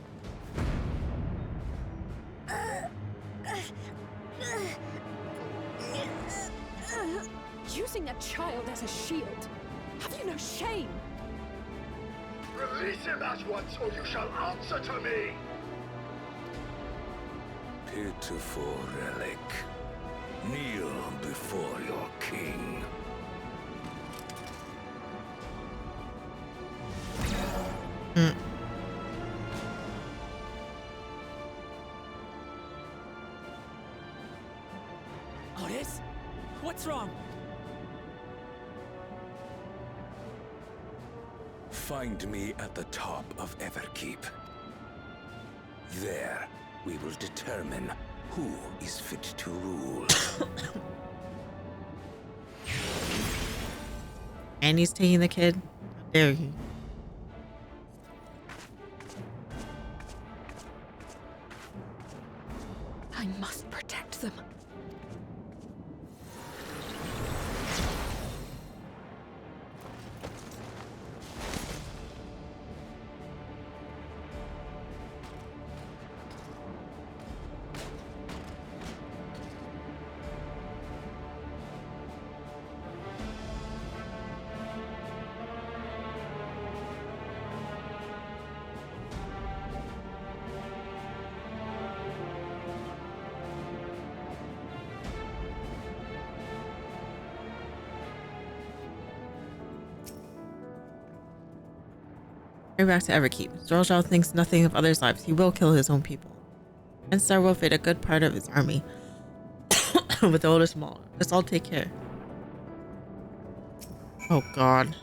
Using a child as a shield. Have you no shame? Release him at once, or you shall answer to me! Pitiful relic. Kneel before your king. Otis? What's wrong? Find me at the top of Everkeep. There, we will determine who is fit to rule. And he's taking the kid? How dare you? I must protect them. Back to Everkeep. Zorjal thinks nothing of others' lives. He will kill his own people. And Star will fade a good part of his army with the Otis Maul. Let's all take care. Oh god.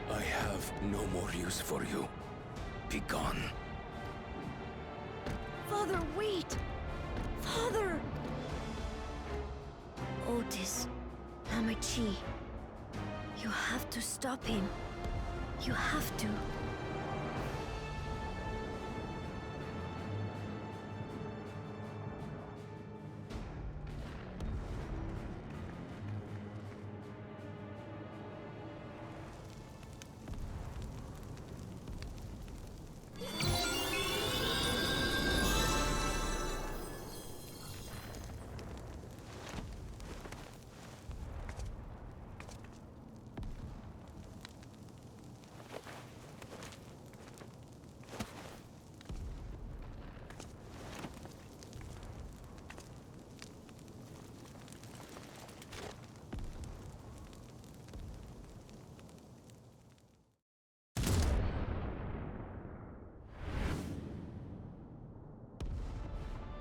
I have no more use for you. Be gone. Father, wait! Father! Otis, Hamachi, you have to stop him. You have to.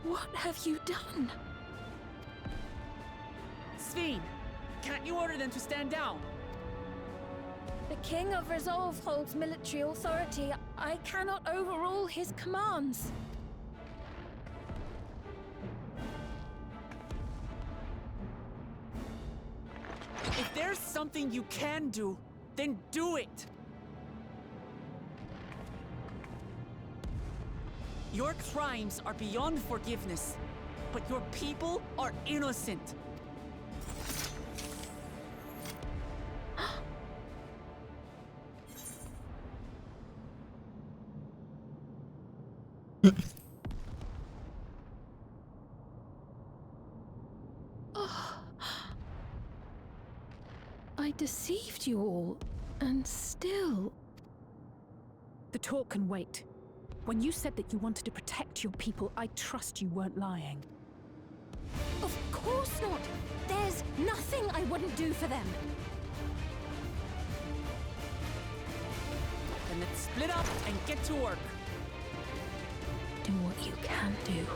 What have you done? Sveen, can't you order them to stand down? The King of Resolve holds military authority. I cannot overrule his commands. If there's something you can do, then do it! Your crimes are beyond forgiveness, but your people are innocent. I deceived you all, and still... The talk can wait. When you said that you wanted to protect your people, I trust you weren't lying. Of course not! There's nothing I wouldn't do for them! Then let's split up and get to work. Do what you can do.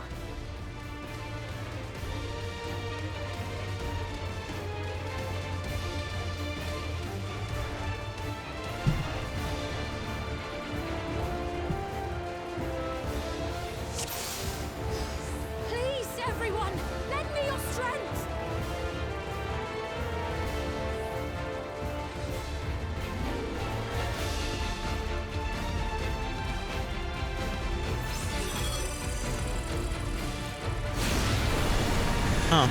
Please, everyone, lend me your strength! Oh.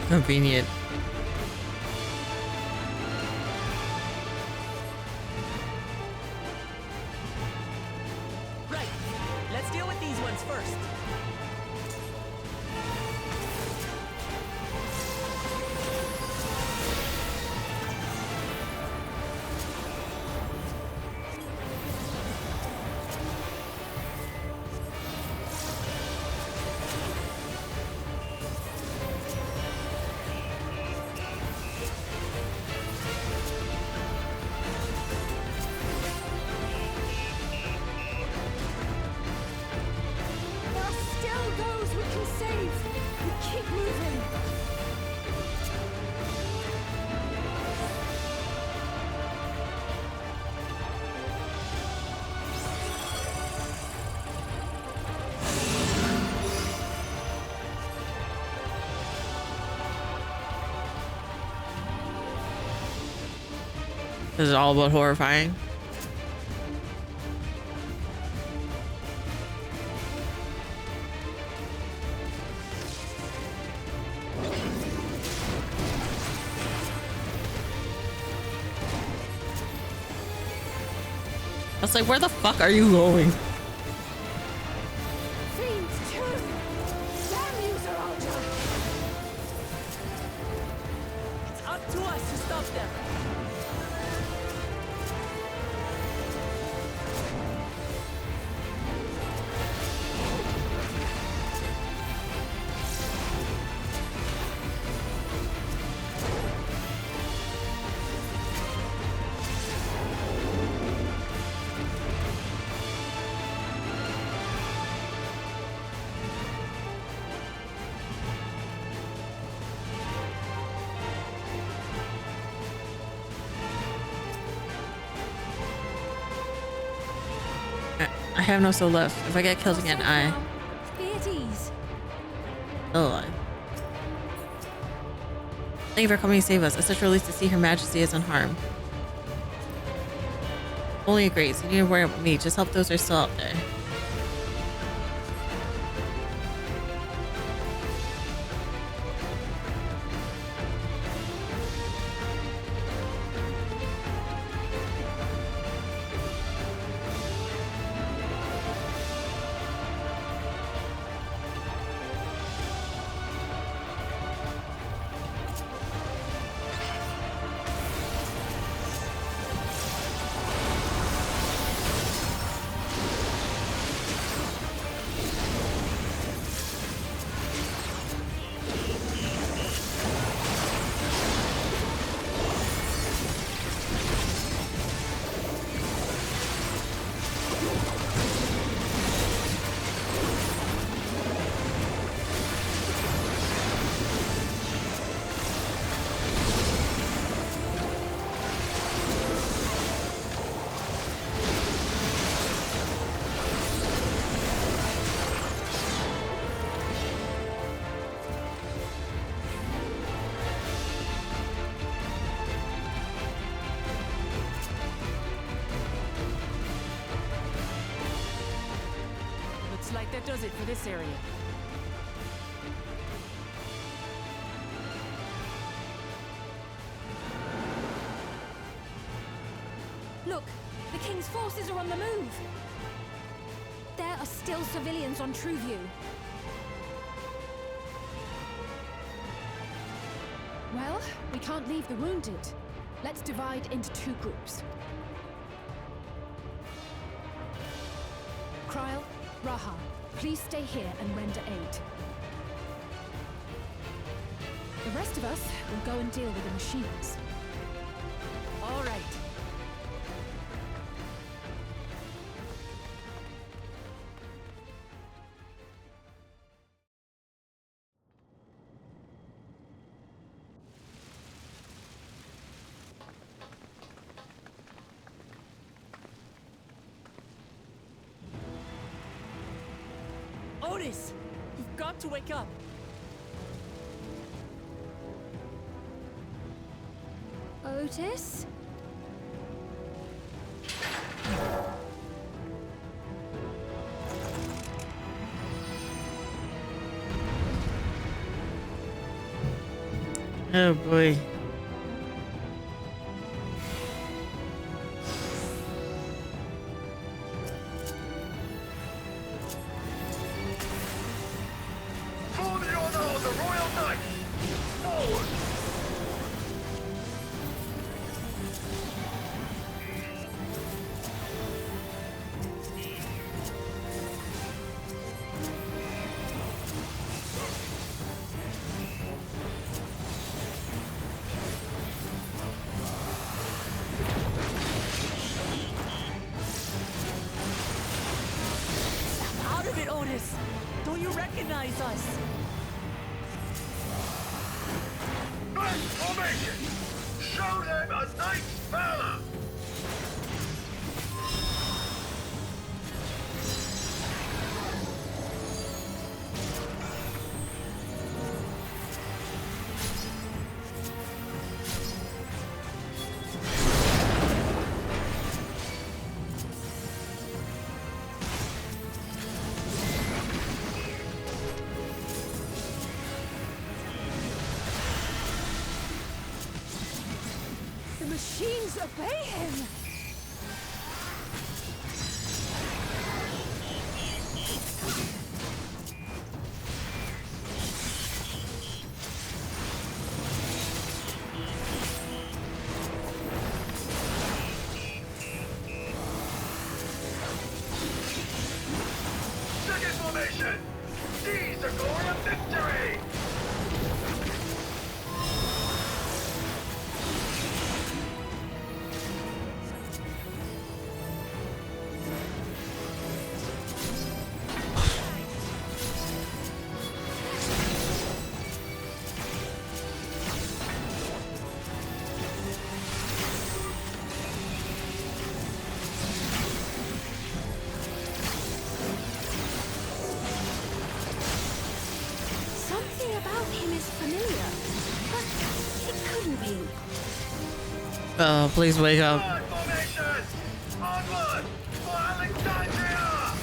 Convenient. Right. Let's deal with these ones first. There are still those we can save! We keep moving! This is all about horrifying. I was like, where the fuck are you going? Fiends too! Damn you, Zeralda! It's up to us to stop them. I have no soul left. If I get killed again, I... Be at ease. Still alive. Thank you for coming to save us. It's such a relief to see Her Majesty is unharmed. Only a grace. You need to worry about me. Just help those who are still out there. like that does it for this area. Look, the King's forces are on the move. There are still civilians on Trueview. Well, we can't leave the wounded. Let's divide into 2 groups. Kryl, Raha, please stay here and render aid. The rest of us will go and deal with the machines. All right. Otis, you've got to wake up. Otis? Oh boy. For the honor of the Royal Knights! Forward! Out of it, Otis! Don't you recognize us? Transformation! Show them a knight's valor! The machines obey him! Second formation! Seize the glory of victory! Something about him is familiar, but it couldn't be. Oh, please wake up. Third formation! Onward! For Alexandria!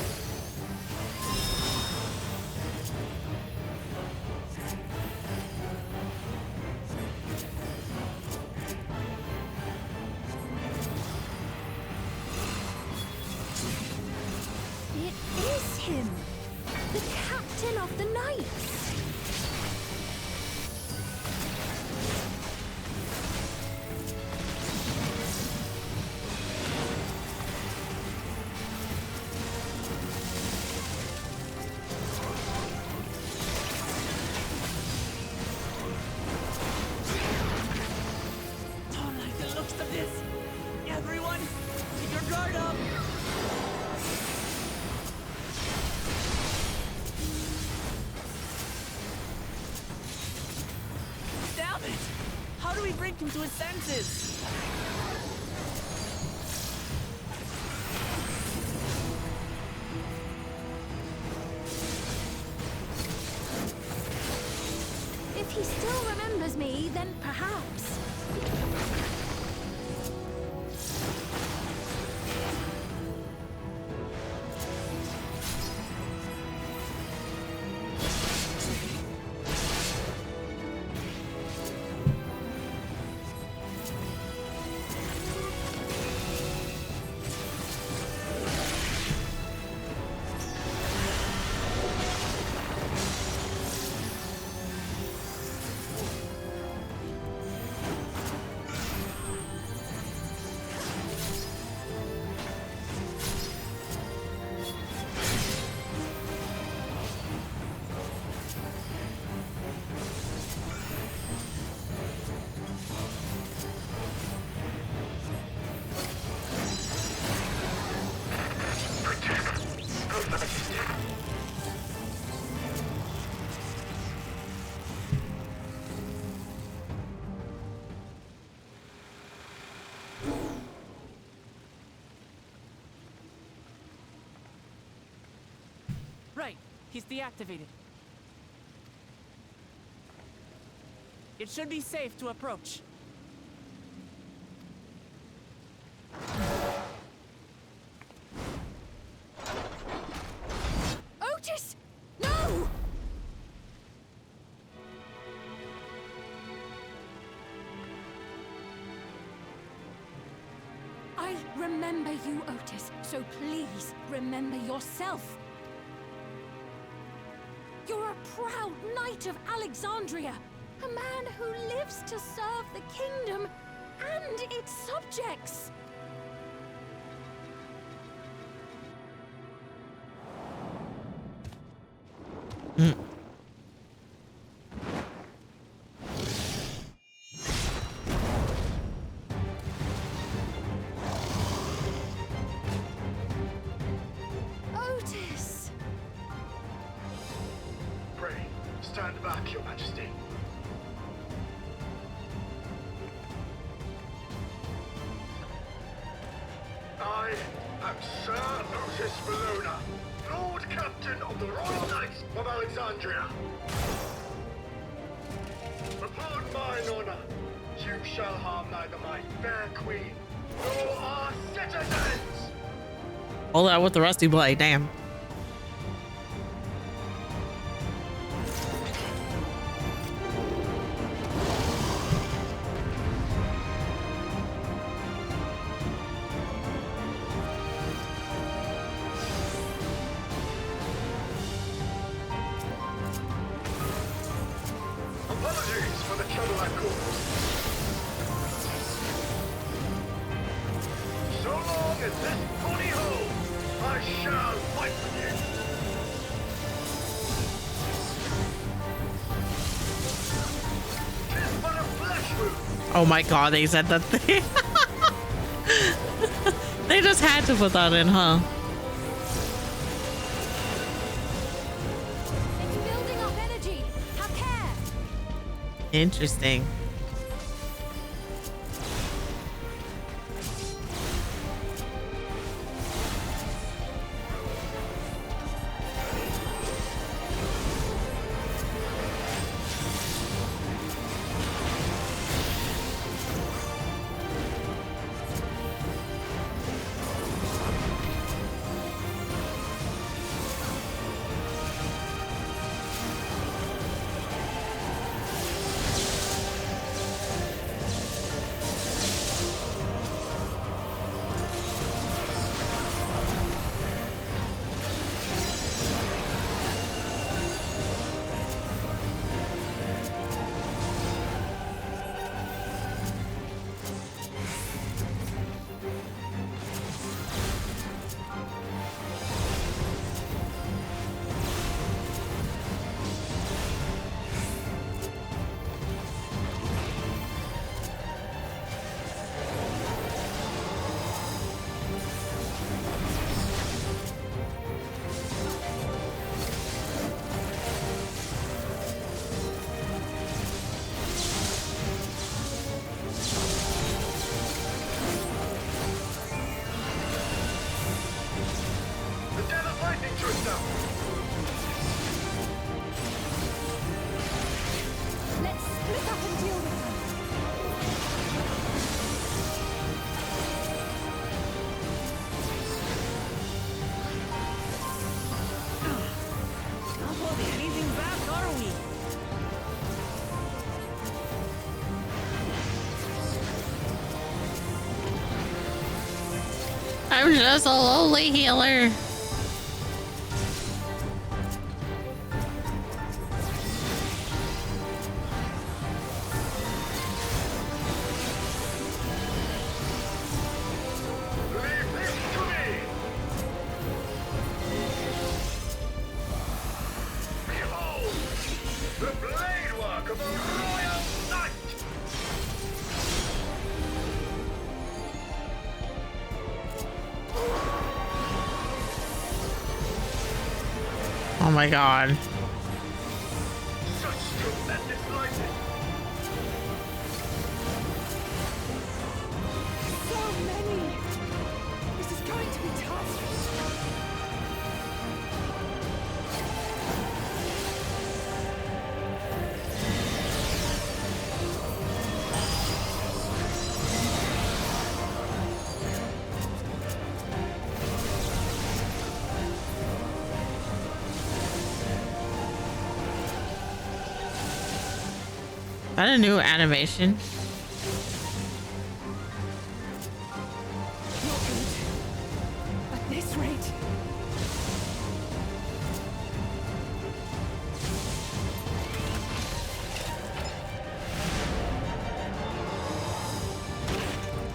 It is him! The captain of the knights! Don't like the looks of this. Everyone, keep your guard up. Damn it! How do we bring him to his senses? If he still remembers me, then perhaps. He's deactivated. It should be safe to approach. Otis! No! I remember you, Otis, so please remember yourself. You're a proud knight of Alexandria, a man who lives to serve the kingdom and its subjects. Otis! Pray, stand back, Your Majesty. I am Sir Otis Valona, Lord Captain of the Royal Knights of Alexandria. Upon mine honor, you shall harm neither my fair queen nor our citizens. All that with the rusty blade, damn. Apologies for the trouble I caused. So long as this body holds, I shall fight with you. Tis but a flesh wound. Oh my god, they said that thing. They just had to put that in, huh? It's building up energy. Have care. Interesting. Let's split up and deal with them. Not holding anything back, are we? I'm just a lowly healer. Oh my god. So many. This is going to be tough. that a new animation? Not good. At this rate.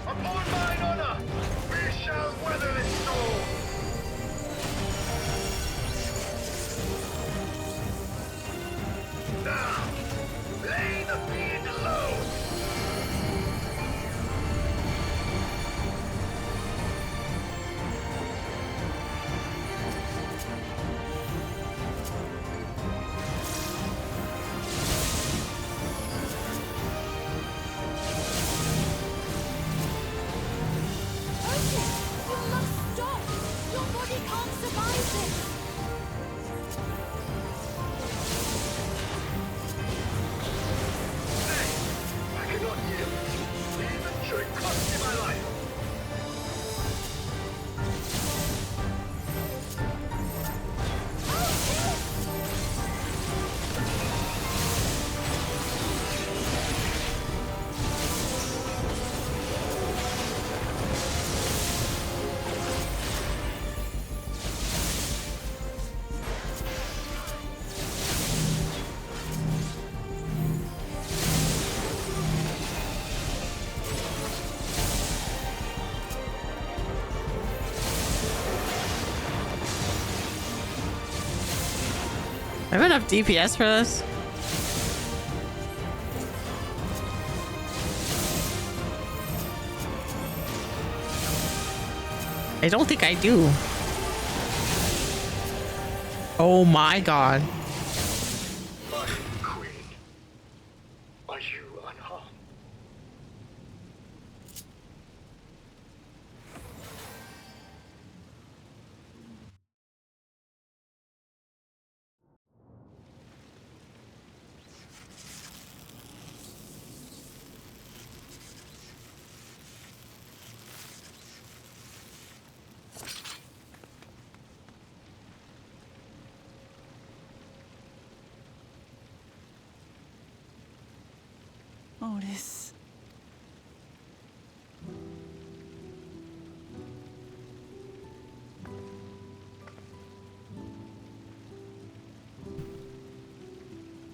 Upon mine honor, we shall weather this storm. Now, lay the fiend low. Otis, you must stop! Your body can't survive this! I cannot yield, even should it cost me my life. I have enough DPS for this. I don't think I do. Oh my god. My queen, are you unharmed? Otis.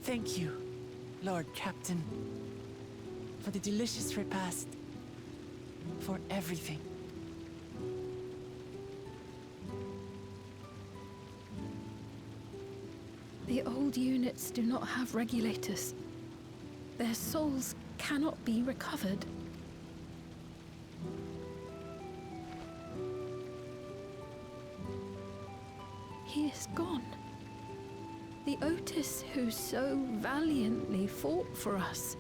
Thank you, Lord Captain, for the delicious repast, for everything. The old units do not have regulators. Their souls cannot be recovered. He is gone. The Otis who so valiantly fought for us.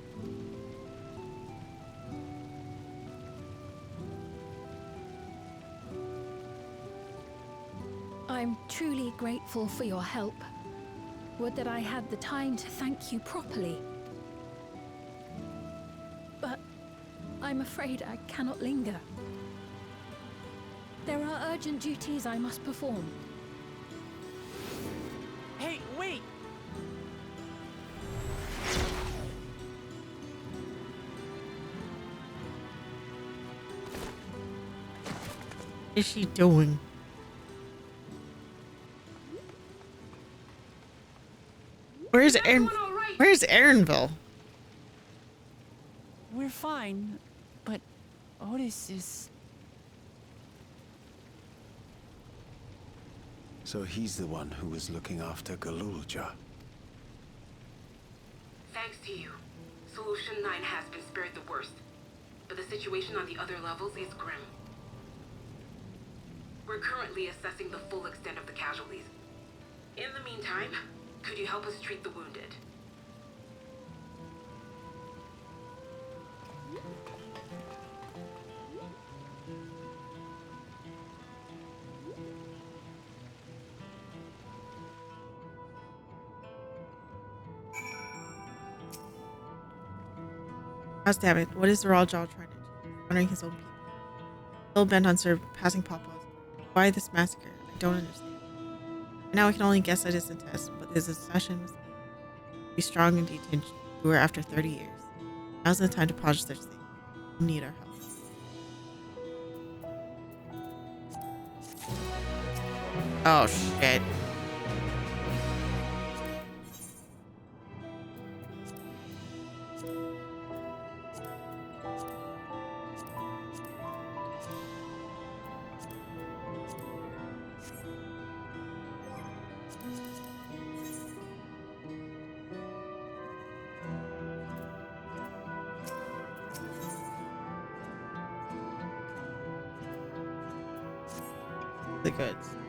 I'm truly grateful for your help. Would that I had the time to thank you properly. But I'm afraid I cannot linger. There are urgent duties I must perform. Hey, wait! What is she doing? Where's Aaron? Where's Aaronville? We're fine, but Otis is... So he's the one who was looking after Galulja. Thanks to you, Solution 9 has been spared the worst, but the situation on the other levels is grim. We're currently assessing the full extent of the casualties. In the meantime, could you help us treat the wounded? Gosh damn it, what is the Raw Jaw trying to do? Honoring his own people. Still bent on surpassing Papa's. Why this massacre? I don't understand. Now I can only guess at his intent, but his obsession was be strong indeed to endure after 30 years. Now's the time to pause their thing. We need our help. Oh shit. The goods.